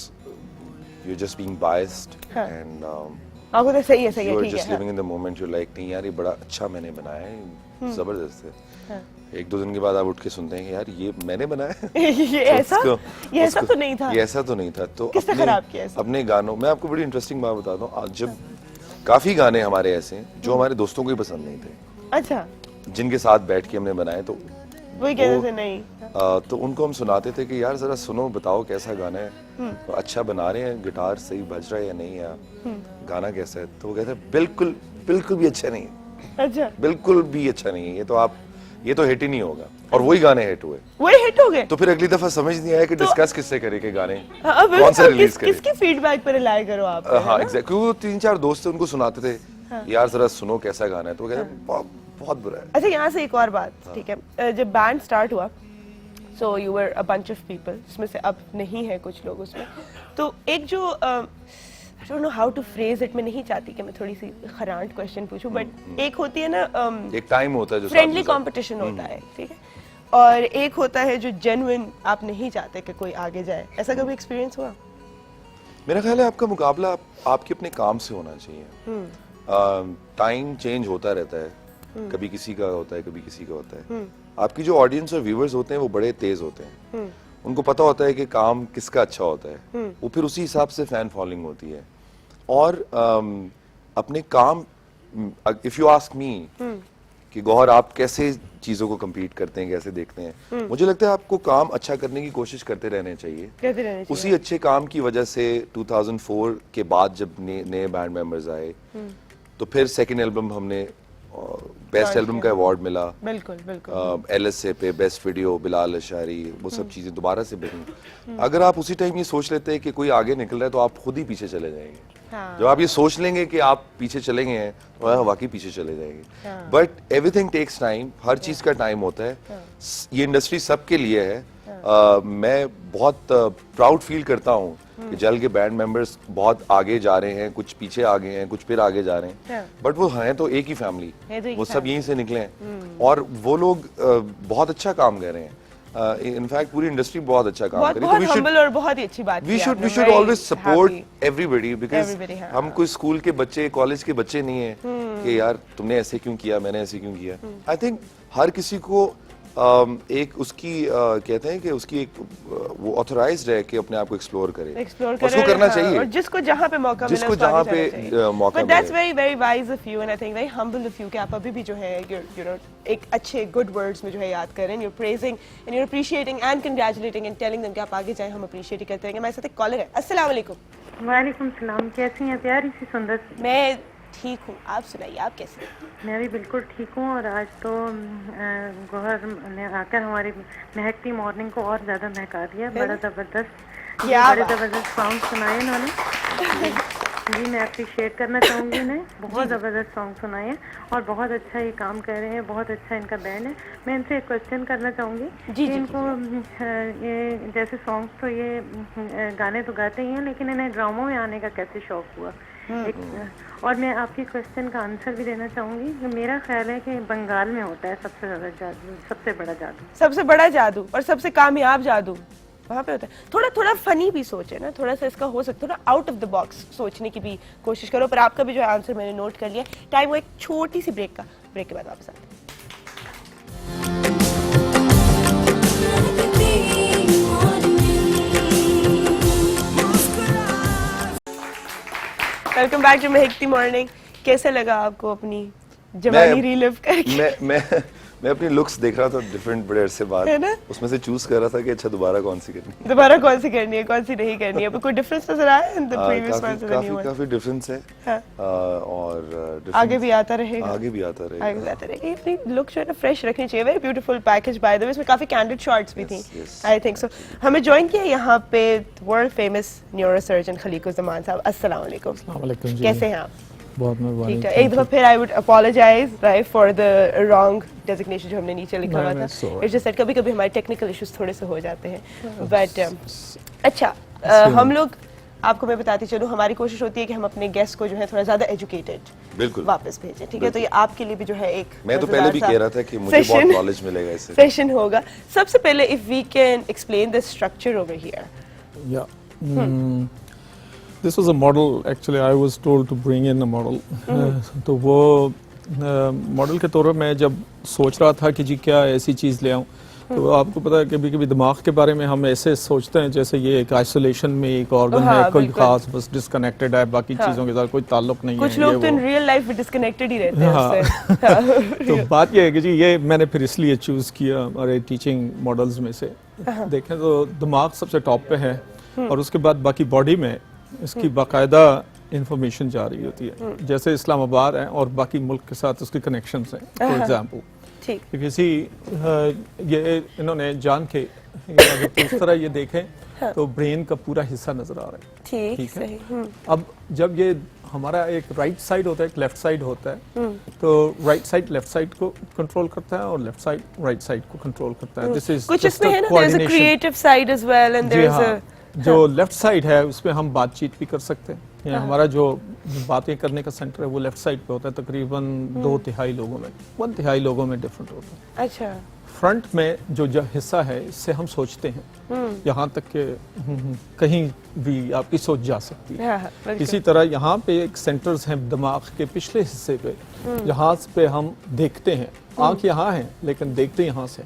you are just being biased and आपको तो सही है, सही यू है, आर ठीक जस्ट है। Living in the moment, you like नहीं यार ये बड़ा अच्छा मैंने बनाया है, जबरदस्त है। हाँ। एक दो दिन के बाद आप उठ के सुनते हैं कि यार ये मैंने बनाया है। ये तो ऐसा उसको- ये ऐसा उसको- तो नहीं था। ये ऐसा तो नहीं था। तो किसने खराब किया ऐसा? अपने गानों में आपको बड़ी इंटरेस्टिंग बात बताता हूँ, आज जब काफी गाने हमारे ऐसे हैं जो हमारे दोस्तों को ही पसंद नहीं थे, अच्छा, जिनके साथ बैठ के हमने बनाए, तो वही कहते वो- थे नहीं। तो उनको हम सुनाते थे कि यार जरा सुनो, बताओ कैसा गाना है, अच्छा बना रहे हैं, गिटार सही बज रहा है या नहीं, या गाना कैसा है। तो वो कहते हैं बिल्कुल बिल्कुल भी अच्छा नहीं है, अच्छा, बिल्कुल भी अच्छा नहीं है, ये तो हिट ही नहीं होगा। और वही गाने हिट हुए। वही हिट हो गए। तो फिर अगली दफा समझ नहीं आया कि डिस्कस किससे करे के गाने हाँ, कौन सा रिलीज करे। किसकी फीडबैक पर रिलाई करो आप? हाँ एग्जैक्ट, क्योंकि वो 3-4 दोस्त थे, उनको सुनाते थे यार जरा सुनो कैसा गाना है, तो वो कहते हैं बहुत बुरा है। अच्छा, यहाँ से एक और बात, ठीक है, जब बैंड स्टार्ट हुआ, so you were a bunch of people, जिसमें से अब नहीं है कुछ लोग उसमें, तो एक जो I don't know how to phrase it, मैं नहीं चाहती कि मैं थोड़ी सी खरांट क्वेश्चन पूछूं, बट एक होती है ना एक टाइम होता है जो फ्रेंडली साथ में कंपटीशन होता है, ठीक है, और एक होता है जो जेन्युइन आप नहीं चाहते कि कोई आगे जाए। ऐसा कभी एक्सपीरियंस हुआ? मेरा ख्याल है आपका मुकाबला आपके अपने काम से होना चाहिए। टाइम चेंज होता रहता है, कभी किसी का होता है, कभी किसी का होता है। आपकी जो ऑडियंस और व्यूअर्स होते हैं वो बड़े तेज होते हैं, उनको पता होता है कि काम किसका अच्छा होता है, वो फिर उसी हिसाब से फैन फॉलोइंग होती है। और अपने काम, इफ यू आस्क मी कि गौहर आप कैसे चीजों को compete करते हैं, कैसे देखते हैं, मुझे लगता है आपको काम अच्छा करने की कोशिश करते रहने चाहिए। कहते रहने चाहिए। उसी अच्छे काम की वजह से 2004 के बाद जब नए बैंड मेंबर्स आए, तो फिर सेकंड एल्बम हमने बेस्ट एल्बम का अवार्ड मिला, बिल्कुल बिल्कुल। LSA पे बेस्ट वीडियो, बिलाल अशारी, वो सब चीजें दोबारा से बनी। अगर आप उसी टाइम ये सोच लेते हैं कि कोई आगे निकल रहा है, तो आप खुद ही पीछे चले जाएंगे। हाँ। जब आप ये सोच लेंगे कि आप पीछे चले गए हैं, तो आप वाकई पीछे चले जाएंगे। बट एवरीथिंग टेक्स टाइम, हर चीज का टाइम होता है। ये इंडस्ट्री सबके लिए है। मैं बहुत प्राउड फील करता हूँ कि जल के बैंड मेंबर्स बहुत आगे जा रहे हैं, कुछ पीछे आगे हैं, कुछ फिर आगे जा रहे हैं, बट वो हैं तो एक ही फैमिली, है तो एक वो ही सब यहीं से निकले हैं, और वो लोग बहुत अच्छा काम कर रहे हैं। इनफैक्ट पूरी इंडस्ट्री बहुत अच्छा काम बहुत कर रही बहुत है। तो humble और बहुत ही अच्छी बात वी की शुड आपने, we should very always support happy। Everybody, because Everybody, हाँ। हम कोई स्कूल के बच्चे, कॉलेज के बच्चे नहीं है कि यार तुमने ऐसे क्यों किया, मैंने ऐसे क्यों किया। आई थिंक हर किसी को एक उसकी कहते हैं कि उसकी एक वो ऑथराइज्ड है कि अपने आप को एक्सप्लोर करे, एक्सप्लोर उसको करना चाहिए। और जिसको जहाँ पे मौका मिले जिसको उसको आगे जहाँ जाना पे, चाहिए। मौका But that's मिले। very very wise of you and I think very humble of you कि आप अभी भी जो है you know एक अच्छे good words में जो है याद कर रहे हैं, you're praising and you're appreciating and congratulating and telling them कि आप आगे जाएं, हम appreciate ही करते रहेंगे। हमारे साथ एक कॉलर है। अस्सलाम वालेकुम। वालेकुम सलाम, कैसी हैं प्यारी सी सुंदर सी? मैं ठीक हूँ, आप सुनाइए, आप कैसे हैं? मैं भी बिल्कुल ठीक हूँ। और आज तो गौहर ने आकर हमारी महकती मॉर्निंग को और ज़्यादा महका दिया। बड़ा ज़बरदस्त, क्या बड़े बात। ज़बरदस्त सॉन्ग सुनाए इन्होंने। जी मैं अप्रिशिएट करना चाहूँगी इन्हें, बहुत ज़बरदस्त सॉन्ग सुनाए हैं और बहुत अच्छा ये काम कर रहे हैं, बहुत अच्छा इनका बैंड है। मैं इनसे एक क्वेश्चन करना चाहूँगी कि इनको ये जैसे सॉन्ग्स तो ये गाने तो गाते ही हैं, लेकिन इन्हें ड्रामों में आने का कैसे शौक हुआ? और मैं आपकी क्वेश्चन का आंसर भी देना चाहूँगी कि मेरा ख्याल है कि बंगाल में होता है सबसे ज़्यादा जादू, सबसे बड़ा जादू। सबसे बड़ा जादू और सबसे कामयाब जादू वहाँ पे होता है। थोड़ा थोड़ा फनी भी सोचे ना, थोड़ा सा इसका हो सकता है, थोड़ा आउट ऑफ द बॉक्स सोचने की भी कोशिश करो। पर आपका भी जो है आंसर मैंने नोट कर लिया। टाइम वो एक छोटी सी ब्रेक का, ब्रेक के बाद वापस आते हैं। Welcome back to Mahakti morning. कैसे लगा आपको अपनी जवानी रीलिव करके? मैं अपनी लुक्स देख रहा था डिफरेंट, बड़े अरसे बाद, है ना? उसमें से चूज कर रहा था कि अच्छा दोबारा कौन सी करनी है, दोबारा कौन सी करनी है, कौन सी नहीं करनी है। कोई डिफरेंस नजर आया in the previous ones and the new one? काफी डिफरेंस है। हाँ। और difference- आगे भी आता रहेगा, आगे भी आता रहेगा। आगे भी आता रहेगा। अपनी लुक जो है ना फ्रेश रखनी चाहिए। Very beautiful package by the way, इसमें काफी कैंडिड शॉट्स भी थी। yes. I think so. हमें ज्वाइन किया यहाँ पे वर्ल्ड फेमस न्यूरोसर्जन खलीकुज़्ज़मान साहब। अस्सलाम वालेकुम। वालेकुम जी। कैसे हैं आप? बहुत मेहरबानी। ठीक है। एक दफा फिर I would apologise right for the wrong designation जो हमने नीचे लिखा हुआ था। इट्स जस्ट दैट कभी-कभी हमारे टेक्निकल इश्यूज थोड़े से हो जाते हैं। बट अच्छा, हम लोग, आपको मैं बताती चलूं, हमारी कोशिश होती है कि हम अपने गेस्ट को जो है थोड़ा ज्यादा एजुकेटेड बिल्कुल वापस भेजें। ठीक है, तो ये आपके लिए भी जो है एक मैं तो पहले भी कह रहा था कि मुझे बहुत session- नॉलेज मिलेगा इससे। सेशन होगा। सबसे पहले if we can explain the structure over here. या This was a model. Actually, I was told to bring in a model. तो वो मॉडल के तौर पर मैं जब सोच रहा था कि जी क्या ऐसी चीज़ ले आऊँ, तो आपको पता है कभी कभी दिमाग के बारे में हम ऐसे सोचते हैं जैसे ये एक आइसोलेशन में एक ऑर्गन है, कोई खास बस डिस्कनेक्टेड है, बाकी चीज़ों के साथ कोई ताल्लुक नहीं है। कुछ लोग तो इन रियल लाइफ में डिस्कनेक्टेड ही रहते हैं उससे। तो बात ये है कि जी ये मैंने फिर इसलिए चूज़ किया हमारे टीचिंग मॉडल्स में से। देखें तो दिमाग सबसे टॉप पे है और उसके बाद बाकी बॉडी में इसकी बाकायदा इंफॉर्मेशन जा रही होती है, जैसे इस्लामाबाद है और बाकी मुल्क के साथ उसके कनेक्शंस हैं। फॉर एग्जांपल ठीक, किसी ये इन्होंने जान के अगर इस तरह ये देखें तो ब्रेन का पूरा हिस्सा नजर आ रहा है। ठीक है। सही। अब जब ये हमारा एक राइट साइड होता है, एक लेफ्ट साइड होता है, तो राइट साइड लेफ्ट साइड को कंट्रोल करता है और लेफ्ट साइड राइट साइड को कंट्रोल करता है। दिस इज कुछ इसमें है ना, there is a creative side as well and there is a जो लेफ्ट साइड है उसमें हम बातचीत भी कर सकते हैं। या हमारा जो बातें करने का सेंटर है वो लेफ्ट साइड पे होता है। तकरीबन 2/3 लोगों में 1/3 लोगों में डिफरेंट होता है। अच्छा, फ्रंट में जो हिस्सा है इससे हम सोचते हैं, यहाँ तक के कहीं भी आपकी सोच जा सकती है। इसी तरह यहाँ पे एक सेंटर्स हैं दिमाग के पिछले हिस्से पे, जहाँ पे हम देखते हैं। आंख यहाँ है लेकिन देखते यहाँ से।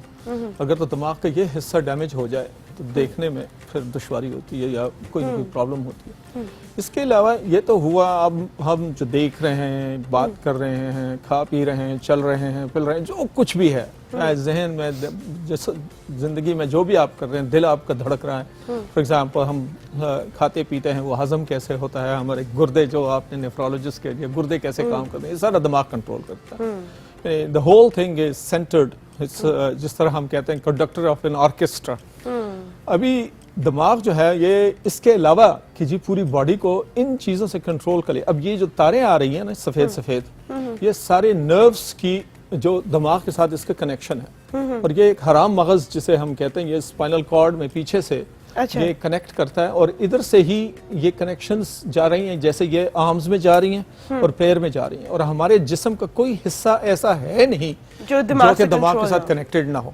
अगर तो दिमाग का ये हिस्सा डैमेज हो जाए तो देखने में फिर दुश्वारी होती है या कोई ना कोई प्रॉब्लम होती है। इसके अलावा ये तो हुआ, अब हम जो देख रहे हैं, बात कर रहे हैं, खा पी रहे हैं, चल रहे हैं, पिल रहे हैं, जो कुछ भी है जहन में, जैसे जिंदगी में जो भी आप कर रहे हैं, दिल आपका धड़क रहा है। फॉर एग्जांपल हम खाते पीते हैं, वो हजम कैसे होता है, हमारे गुर्दे जो आपने नेफ्रोलॉजिस्ट के लिए गुर्दे कैसे काम करते हैं, ये सारा दिमाग कंट्रोल करता है। The whole thing is centred, जिस तरह हम कहते हैं कंडक्टर ऑफ एन ऑर्केस्ट्रा। अभी दिमाग जो है ये इसके अलावा कि जी पूरी बॉडी को इन चीजों से कंट्रोल करे। अब ये जो तारें आ रही हैं ना सफेद सफेद, ये सारे नर्व्स की जो दिमाग के साथ इसका कनेक्शन है। और ये एक हराम मगज जिसे हम कहते हैं, ये स्पाइनल कॉर्ड में पीछे से ये कनेक्ट करता है और इधर से ही ये कनेक्शंस जा रही हैं, जैसे ये आर्म्स में जा रही हैं और पैर में जा रही हैं। और हमारे जिस्म का कोई हिस्सा ऐसा है नहीं जो दिमाग के साथ कनेक्टेड ना हो।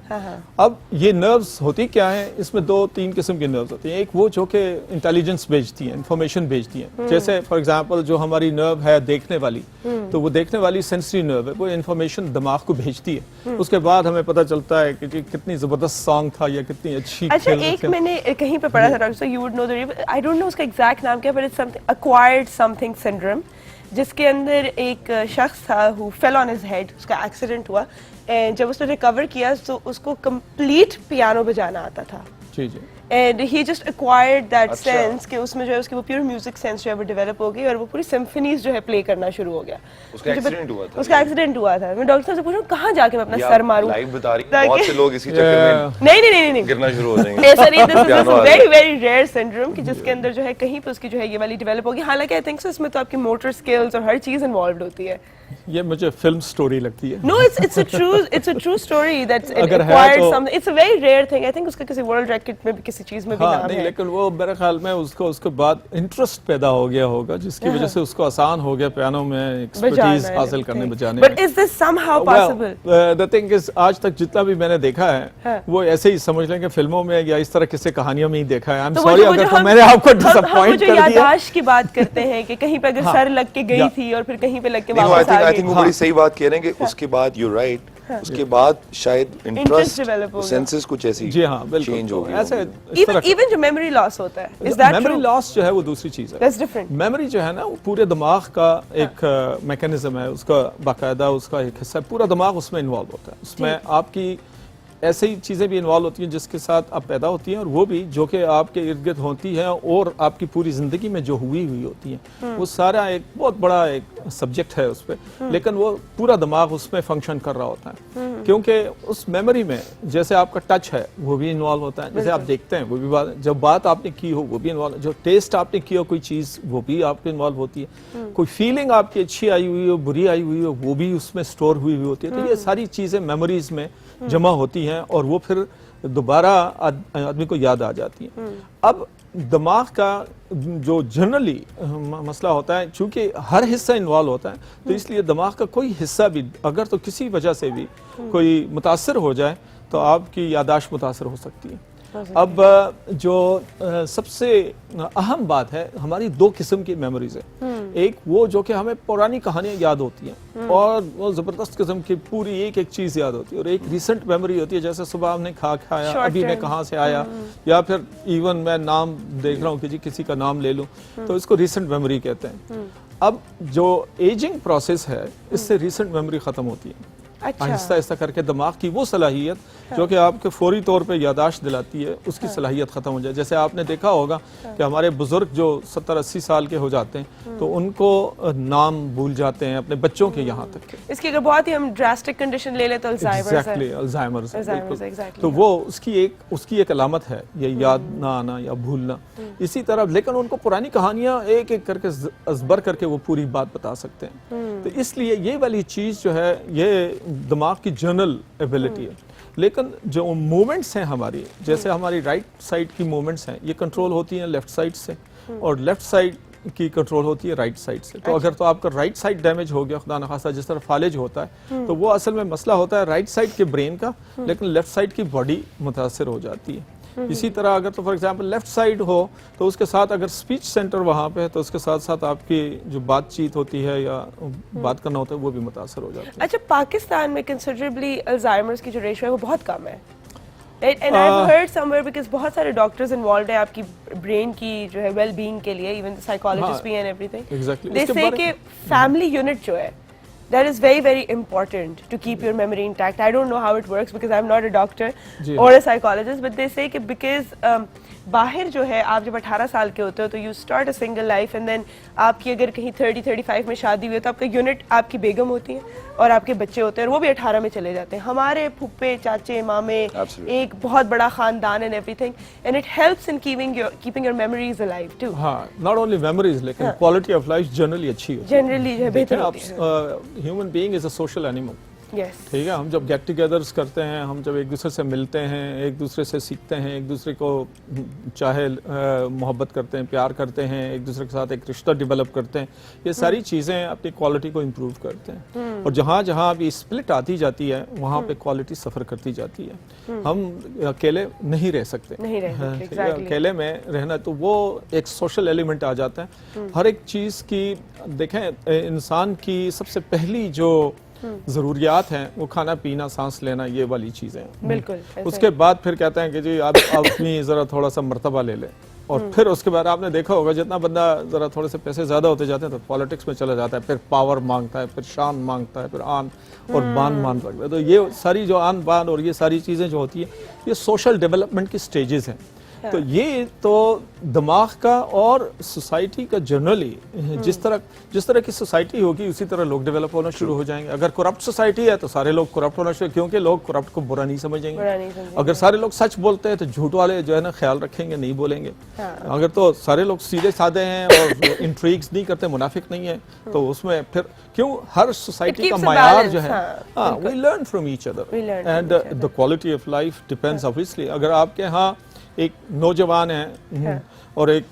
अब ये नर्व्स होती क्या है, इसमें 2-3 किस्म की नर्व्स होती हैं। एक वो जो कि इंटेलिजेंस भेजती हैं, इंफॉर्मेशन भेजती हैं। जैसे फॉर एग्जांपल जो हमारी नर्व है देखने वाली, तो वो देखने वाली सेंसरी नर्व है, वो इंफॉर्मेशन दिमाग को भेजती है। उसके बाद हमें पता चलता है कि कितनी जबरदस्त सॉन्ग था या कितनी अच्छी। अच्छा, एक मैंने कहीं पे पढ़ा था, so you would know the, I don't no उसका एग्जैक्ट नाम क्या, but it's something acquired something syndrome, जिसके अंदर एक शख्स था who fell on his head, उसका एक्सीडेंट हुआ एंड जब उसने रिकवर किया तो उसको कंप्लीट पियानो बजाना आता था। जी जी। And he just acquired that sense कि उसमें जो है उसकी वो प्योर म्यूजिक सेंस जो है वो डेवलप हो गई और वो पूरी सिम्फनीज जो है प्ले करना शुरू हो गया। उसका एक्सीडेंट हुआ था। उसका एक्सीडेंट हुआ था। मैं डॉक्टर साहब से पूछूं कहाँ जाके मैं अपना सर मारूं। लाइव बता रही हैं, बहुत से लोग इसी चक्कर में नहीं गिरना शुरू हो जाएंगे। ऐसा नहीं, this is a very very rare syndrome कि जिसके अंदर जो है कहीं पे उसकी जो है ये वाली डेवलप होगी। हालांकि आई थिंक सो इसमें तो आपकी मोटर स्किल्स और हर चीज इन्वॉल्व होती है। ये मुझे फिल्म स्टोरी लगती है। No, it's a true story that's acquired something. It's a very rare thing. I think उसका किसी वर्ल्ड रैकेट में भी किसी चीज में भी नाम है। लेकिन वो मेरे ख्याल में उसको उसके बाद इंटरेस्ट पैदा हो गया होगा, जिसकी वजह से उसको आसान हो गया पियानो में एक्सपर्टीज हासिल करने बजाने में। But is this somehow possible? The thing is, आज तक जितना भी मैंने देखा है वो ऐसे ही समझ लें कि फिल्मों में या इस तरह किसी कहानियों में ही देखा है। I'm sorry अगर मैंने आपको डिसअपॉइंट कर दिया। याददाश्त की बात करते हैं कि कहीं पे अगर सर लग के गई थी और फिर कहीं पे लग के वापस आ गई। आई थिंक वो बड़ी सही बात कह रहे हैं कि उसके बाद यू राइट, उसके बाद शायद इंटरेस्ट सेंसेस कुछ ऐसी जी हाँ बिल्कुल चेंज हो गई। ऐसे इवन जो मेमोरी लॉस होता है, इज दैट मेमोरी लॉस जो है वो दूसरी चीज है। That's different. मेमोरी जो है ना वो पूरे दिमाग का एक मैकेनिज्म है, उसका बाकायदा उसका एक हिस्सा, पूरा दिमाग उसमें इन्वॉल्व होता है। उसमें आपकी ऐसी चीज़ें भी इन्वॉल्व होती हैं जिसके साथ आप पैदा होती हैं और वो भी जो कि आपके इर्द गिर्द होती हैं और आपकी पूरी ज़िंदगी में जो हुई होती हैं। वो सारा एक बहुत बड़ा एक सब्जेक्ट है उस पर, लेकिन वो पूरा दिमाग उसमें फंक्शन कर रहा होता है क्योंकि उस मेमोरी में जैसे आपका टच है वो भी इन्वॉल्व होता है, जैसे आप देखते हैं वो भी बात, जब बात आपने की हो वो भी इन्वॉल्व, जो टेस्ट आपने किया हो कोई चीज़ वो भी आपके इन्वॉल्व होती है, कोई फीलिंग आपकी अच्छी आई हुई हो बुरी आई हुई हो वो भी उसमें स्टोर हुई होती है। तो ये सारी चीज़ें मेमोरीज में जमा होती हैं और वो फिर दोबारा आदमी को याद आ जाती हैं। अब दिमाग का जो जनरली मसला होता है, चूंकि हर हिस्सा इन्वॉल्व होता है, तो इसलिए दिमाग का कोई हिस्सा भी अगर तो किसी वजह से भी कोई मुतासर हो जाए तो आपकी यादाश्त मुतासर हो सकती है। अब जो सबसे अहम बात है, हमारी दो किस्म की मेमोरीज है। एक वो जो कि हमें पुरानी कहानियां याद होती हैं और वो जबरदस्त किस्म की पूरी एक एक चीज याद होती है, और एक रिसेंट मेमोरी होती है, जैसे सुबह हमने खाया, अभी मैं कहाँ से आया, या फिर इवन मैं नाम देख रहा हूँ कि जी किसी का नाम ले लूँ, तो इसको रिसेंट मेमोरी कहते हैं। अब जो एजिंग प्रोसेस है, इससे रिसेंट मेमोरी खत्म होती है। अच्छा। आहिस्ता आहिस्ता करके दिमाग की वो सलाहियत जो कि आपके फौरी तौर पे यादाश्त दिलाती है, उसकी सलाहियत खत्म हो जाए। जैसे आपने देखा होगा कि हमारे बुजुर्ग जो 70-80 साल के हो जाते हैं, तो उनको नाम भूल जाते हैं, अपने बच्चों के यहाँ तक के। इसकी अगर बहुत ही हम ड्रास्टिक कंडीशन ले लें तो एग्जैक्टली अल्जाइमर्स, exactly, तो वो उसकी एक अलामत है, ये याद ना आना या भूलना। इसी तरह लेकिन उनको पुरानी कहानियां एक एक करके अजबर करके वो पूरी बात बता सकते हैं। तो इसलिए ये वाली चीज जो है, ये दिमाग की जर्नल एबिलिटी है। लेकिन जो मूवमेंट्स हैं हमारी, जैसे हमारी राइट साइड की मूवमेंट्स हैं, ये कंट्रोल होती हैं लेफ्ट साइड से, और लेफ्ट साइड की कंट्रोल होती है राइट साइड से। तो अगर तो आपका राइट साइड डैमेज हो गया, खुदा न खास्ता जिस तरह फालिज होता है, तो वो असल में मसला होता है राइट साइड के ब्रेन का, लेकिन लेफ्ट साइड की बॉडी मुतासर हो जाती है। इसी तरह अगर तो फॉर एग्जांपल लेफ्ट साइड हो, तो उसके साथ अगर स्पीच सेंटर वहाँ पे है, तो उसके साथ साथ आपकी जो बातचीत होती है या बात करना होता है, वो भी मुतासर हो जाता है। अच्छा, पाकिस्तान में कंसिडरेबली अल्जाइमर्स की जो रेशियो है वो बहुत कम है, and I have heard somewhere, because बहुत सारे डॉक्टर्स इन्वॉल्वड है आपकी ब्रेन की जो है वेल बीइंग के लिए, इवन साइकोलॉजिस्ट भी एंड एवरीथिंग। एग्जैक्टली, दे से कि फैमिली यूनिट जो है, that is very very important to keep your memory intact. I don't know how it works because I'm not a doctor or a psychologist, but they say कि because बाहर जो है, आप जब 18 साल के होते हो तो you start a single life, and then आपकी अगर कहीं 30-35 में शादी हुई है, तो आपका यूनिट आपकी बेगम होती है और आपके बच्चे होते हैं, और वो भी 18 में चले जाते हैं। हमारे फूफे, चाचे, मामे, एक बहुत बड़ा खानदान and everything, and it helps in keeping your memories alive too. हाँ, नॉट ओनली मेमोरीज, लेकिन क्वालिटी ऑफ लाइफ जनरली अच्छी होती है। जनरली जो है बेहतर होती है। Human being is a social animal. Yes. ठीक है, हम जब गेट टुगेदर्स करते हैं, हम जब एक दूसरे से मिलते हैं, एक दूसरे से सीखते हैं, एक दूसरे को चाहे मोहब्बत करते हैं, प्यार करते हैं, एक दूसरे के साथ एक रिश्ता डेवलप करते हैं, ये सारी चीज़ें अपनी क्वालिटी को इम्प्रूव करते हैं। और जहाँ जहाँ अभी स्प्लिट आती जाती है, वहाँ पे क्वालिटी सफ़र करती जाती है। हम अकेले नहीं रह सकते, अकेले में रहना, तो वो एक सोशल एलिमेंट आ जाता है। हर एक चीज़ की देखें, इंसान की सबसे पहली जो जरूरियात हैं, वो खाना पीना, सांस लेना, ये वाली चीजें हैं। बिल्कुल। उसके बाद फिर कहते हैं कि जी आप अपनी जरा थोड़ा सा मर्तबा ले लें, और फिर उसके बाद आपने देखा होगा जितना बंदा जरा थोड़े से पैसे ज्यादा होते जाते हैं, तो पॉलिटिक्स में चला जाता है, फिर पावर मांगता है, फिर शान मांगता है, फिर आन और बान मांगता है। तो ये सारी जो आन बान और ये सारी चीजें जो होती है, ये सोशल डेवलपमेंट की स्टेजेस हैं। तो ये तो दिमाग का और सोसाइटी का जनरली, जिस तरह की सोसाइटी होगी उसी तरह लोग डेवलप होना शुरू हो जाएंगे। अगर करप्ट सोसाइटी है तो सारे लोग करप्ट होना शुरू, क्योंकि लोग करप्ट को बुरा नहीं समझेंगे। अगर सारे लोग सच बोलते हैं तो झूठ वाले जो है ना ख्याल रखेंगे, नहीं बोलेंगे। अगर तो सारे लोग सीधे सादे हैं और इंट्रीग्स नहीं करते, मुनाफिक नहीं है, तो उसमें फिर क्यों हर सोसाइटी का मायार जो है, we learn from each other, and the quality of life depends obviously. अगर आपके यहाँ एक नौजवान है और एक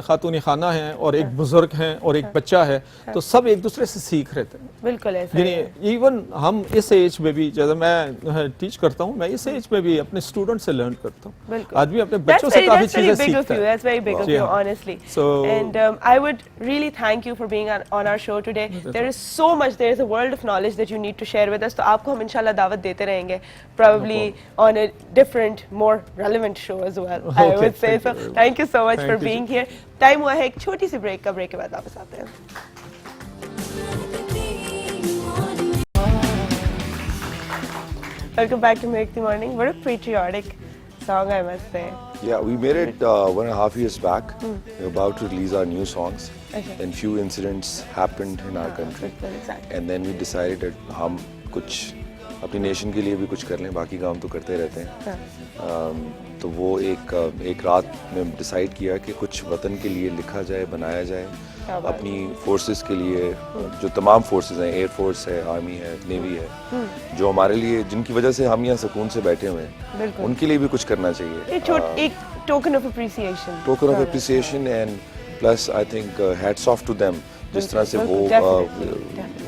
खातूनी खाना है और एक बुजुर्ग हैं और एक बच्चा है, तो सब एक दूसरे से सीख रहे थे। बिल्कुल ऐसा है। इवन हम इस एज में भी, जैसे मैं टीच करता हूँ, मैं इस एज में भी अपने स्टूडेंट से लर्न करता हूँ। आदमी अपने बच्चों से काफी चीजें सीखता है। That's very big of you, honestly. And I would really thank you for being on our show today. There is so much, there is a world of knowledge that you need to share with us. तो आपको हम इंशाल्लाह दावत देते रहेंगे, probably on a different, more relevant show as well. I would say so. Thank you so much for being here. Time हुआ है एक छोटी सी ब्रेक का, ब्रेक के बाद वापस आते हैं। Welcome back to Make the Morning. What a patriotic song, I must say. Yeah, we made it 1.5 years back. We're about to release our new songs. Okay. And few incidents happened in our country. Exactly. And then we decided that हम कुछ अपनी nation के लिए भी कुछ कर लें, बाकी काम तो करते रहते हैं। तो वो एक रात में डिसाइड किया कि कुछ वतन के लिए लिखा जाए, बनाया जाए, अपनी फोर्सेस के लिए, जो तमाम फोर्सेस हैं, एयर फोर्स है, आर्मी है, नेवी है, जो हमारे लिए, जिनकी वजह से हम यहाँ सुकून से बैठे हुए हैं, उनके लिए भी कुछ करना चाहिए। एक token of appreciation, and plus I think hats off to them, जिस तरह से वो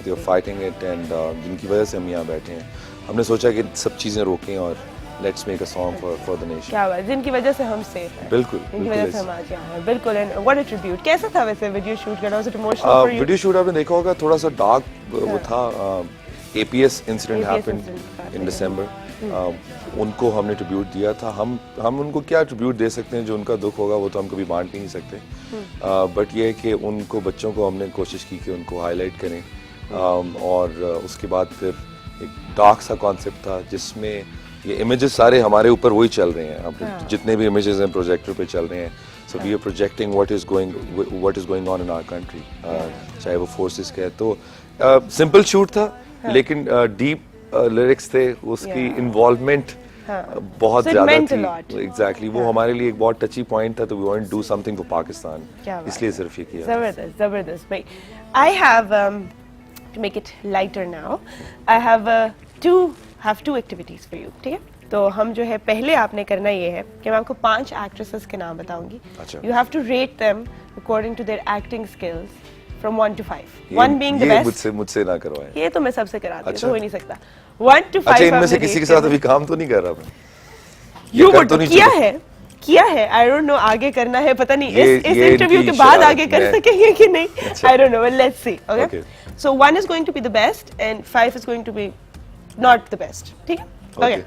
they are fighting it, and जिनकी वजह से हम यहाँ बैठे हैं। हमने सोचा कि सब चीज़ें रोकें और let's make a song for the nation. क्या बात, जिनकी वजह से हम सेफ हैं, बिल्कुल, जिनकी बिल्कुल वजह से हम आज यहाँ हैं, बिल्कुल। एंड व्हाट अ ट्रिब्यूट, कैसा था वैसे वीडियो शूट करना? Was it emotional for you? Video shoot आपने देखा होगा, थोड़ा सा डार्क वो था। APS इंसिडेंट हैपेंड इन दिसंबर। उनको हमने ट्रिब्यूट दिया था। हम उनको क्या ट्रिब्यूट दे सकते हैं? जो उनका दुख होगा वो तो हम कभी बांट नहीं सकते, बट ये है कि उनको बच्चों को हमने कोशिश की कि उनको हाईलाइट करें। और उसके बाद फिर एक डार्क सा कॉन्सेप्ट था जिसमें ये इमेजेस सारे हमारे ऊपर वही चल रहे हैं। अब जितने भी इमेजेस हैं प्रोजेक्टर पे चल रहे हैं, so we are projecting what is going on in our country, चाहे वो फोर्सेस के। तो सिंपल शूट था, लेकिन डीप लिरिक्स थे, उसकी इन्वॉल्वमेंट बहुत ज्यादा थी। एग्जैक्टली, वो हमारे लिए एक बहुत टची पॉइंट था, तो we want to do something for Pakistan, इसलिए सिर्फ ये किया। जबरदस्त, जबरदस्त भाई। I have to make it lighter now, I have two activities for you, ठीक है? तो हम जो है पहले आपने करना ये है कि मैं आपको 5 एक्ट्रेसेस के नाम बताऊंगी। You have to rate them according to their acting skills from 1 to 5. 1 being the best. ये मुझसे ना करवाएं। ये तो मैं सबसे कराती हूँ, तो हो ही नहीं सकता। 1 to 5। अच्छा, इनमें से किसी के साथ अभी काम तो नहीं कर रहा मैं? You would किया है, I don't know आगे करना है, पता नहीं इस इंटरव्यू के बाद आगे कर सकेंगे कि नहीं, I don't know, but let's see, okay? So 1 is going to be the best and 5 is going to be not the best, ठीक है? Okay.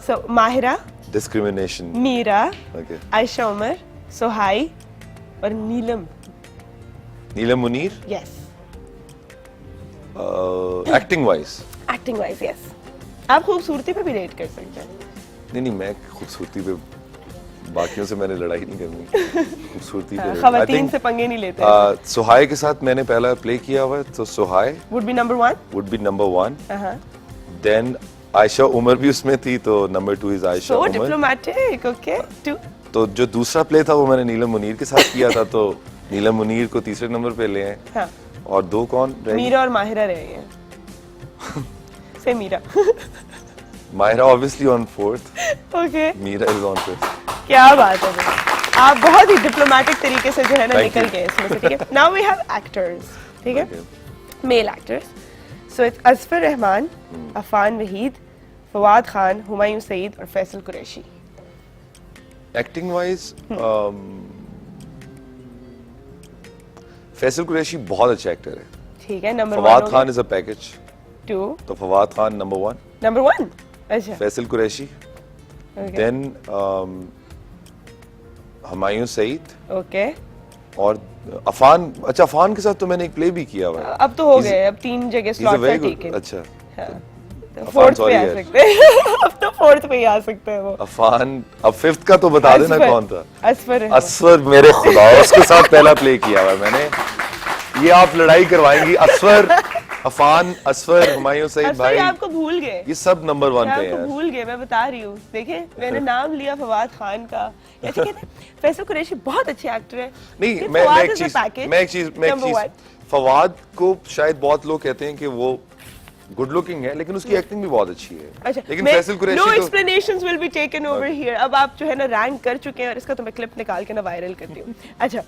So Mahira, discrimination, Meera, okay, Ayesha Umar, सोहाई और नीलम Munir. Yes. Acting wise, yes. आप खूबसूरती पे भी रेट कर सकते हैं। नहीं, मैं खूबसूरती पे बाकियों से मैंने लड़ाई नहीं करनी, खूबसूरती पे। खवातीन से पंगे नहीं लेते। सोहाई के साथ मैंने पहला प्ले किया हुआ है, तो Sohai would be number 1. Then Ayesha Omar भी उसमें थी, तो number 2 is Ayesha So Omar. diplomatic, okay. 2. तो जो दूसरा प्ले था वो मैंने नीलम मुनीर के साथ किया था, तो नीलम मुनीर को तीसरे नंबर पे ले हैं। हाँ। और 2 कौन रहे? मीरा और माहिरा रहे हैं। से Meera. Mahira obviously on 4th, Okay. Meera is on 5th। क्या बात है भाई, आप बहुत ही डिप्लोमेटिक तरीके से जो है ना निकल गए इसमें से, ठीक है? नाउ वी हैव एक्टर्स, ठीक है? Male actors. So it's Azfar Rehman, Affan Waheed, Fawad Khan, Humayun Saeed और फैसल कुरैशी। एक्टिंग वाइज फैसल कुरैशी बहुत अच्छा एक्टर है, ठीक है? Number 1 Fawad Khan is a package. 2, तो फवाद खान नंबर 1, नंबर 1, अच्छा, फैसल कुरैशी, देन हुमायूं सईद, ओके, और अफान। अच्छा, अफान के साथ तो मैंने एक प्ले भी किया हुआ है। अब तो हो गए, अब 3 जगह स्लॉट है, ठीक है? अच्छा, फोर्थ पे आ सकते हैं। अब तो 4th पे ही आ सकते हैं वो। अफान। अब 5th का तो बता देना कौन था? असफर, मेरे खुदा, उसके साथ पहला प्ले किया हुआ है मैंने। ये आप लड़ाई करवाएंगी, असफर, अफान, असफर, हुमायूं सईद भाई। आपको भूल गए, ये सब नंबर 1 पे हैं। भूल गए, मैं बता रही हूँ। देखें, मैंने नाम लिया फवाद खान का। ऐसे कहते हैं फैसल कुरैशी बहुत अच्छे एक्टर है। नहीं, मैं एक चीज फवाद को शायद बहुत लोग कहते हैं कि वो गुड लुकिंग है, लेकिन उसकी एक्टिंग भी बहुत अच्छी है। अच्छा, लेकिन Faisal Qureshi no explanations will be taken over here. अब आप जो है ना रैंक कर चुके हैं, और इसका तो मैं क्लिप निकाल के ना वायरल करती हूँ। अच्छा,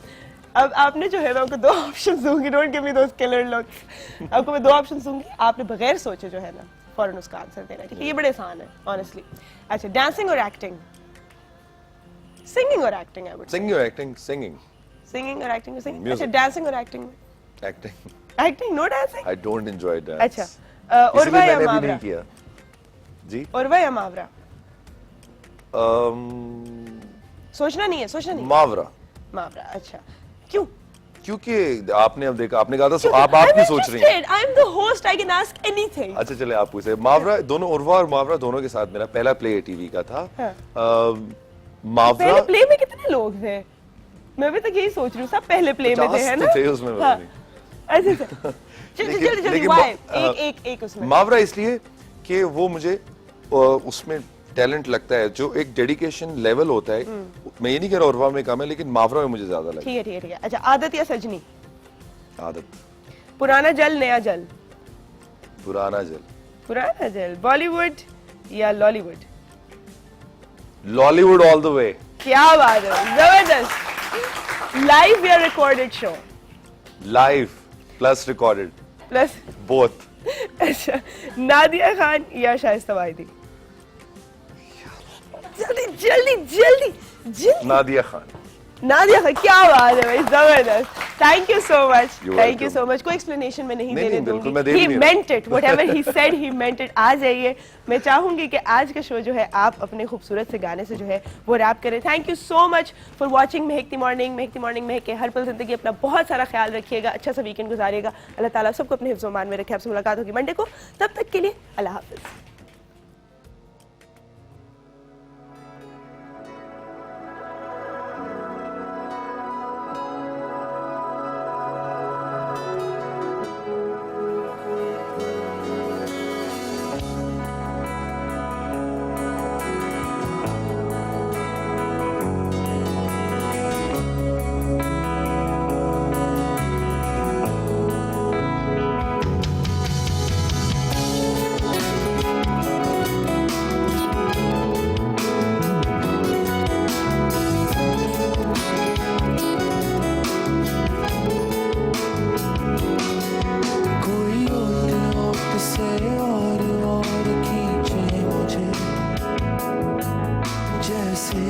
अब आपने जो है मैं आपको 2 ऑप्शंस दूंगी, don't give me those killer looks. आपको मैं 2 ऑप्शंस दूंगी, आपने बगैर सोचे जो है ना फौरन उसका आंसर देना, ठीक है? ये बड़े आसान है ऑनेस्टली। अच्छा, डांसिंग और एक्टिंग? सिंगिंग और एक्टिंग? आई वुड सिंगिंग और एक्टिंग? सिंगिंग और एक्टिंग? सिंगिंग। अच्छा, डांसिंग और acting? Acting, no dancing? I don't enjoy dance. अच्छा, उर्वा या मावरा? किया जी, उर्वा या मावरा? सोचना नहीं है। मावरा। अच्छा, क्यों? क्योंकि आपने अब देखा, आपने कहा था आप भी सोच रही हैं। I am the host, I can ask anything. अच्छा, चले आप पूछे। मावरा, दोनों उर्वा और मावरा दोनों के साथ मेरा पहला प्ले टीवी का था। मावरा पहले प्ले में कितने लोग थे? मैं भी तो यही सोच रही हूँ, सब पहले प्ले में थे, है ना? थे उसमें। अच्छा, जल्दी एक उसमें। मावरा इसलिए कि वो मुझे उसमें टैलेंट लगता है, जो एक डेडिकेशन लेवल होता है। मैं ये नहीं कह रहा उर्वा में कम है, लेकिन मावरा में मुझे ज्यादा लगता है। ठीक है। अच्छा, आदत या सजनी? आदत। पुराना जल, नया जल? पुराना जल। बॉलीवुड या Lollywood? Lollywood all the way. क्या बात है, जबरदस्त। लाइव या recorded show? Live plus recorded plus both. अच्छा, नादिया खान या शाइस्ता वाहिदी? जल्दी जल्दी जल्दी। नादिया खान। नादिया खान, क्या बात है भाई, जबरदस्त। Thank you so much, You're thank you welcome. So much. कोई एक्सप्लेनेशन मैं नहीं नहीं, देने बिल्कुल, दूंगी। मैं दे भी ही नहीं रहा। Meant it, whatever he said he meant it. आ जाइए, मैं चाहूंगी कि आज का शो जो है आप अपने खूबसूरत से गाने से जो है वो रैप करें। Thank you so much for watching Mahakti morning. Mahakti morning महक के हर पल जिंदगी। अपना बहुत सारा ख्याल रखिएगा, अच्छा सा वीकेंड गुजारिएगा। अल्लाह ताला सबको अपने हिफ्ज़ व मान में रखे। आपसे मुलाकात होगी मंडे को, तब तक के लिए अल्लाह हाफिज़। कोई ओट ओट से और खींचे मुझे, जैसे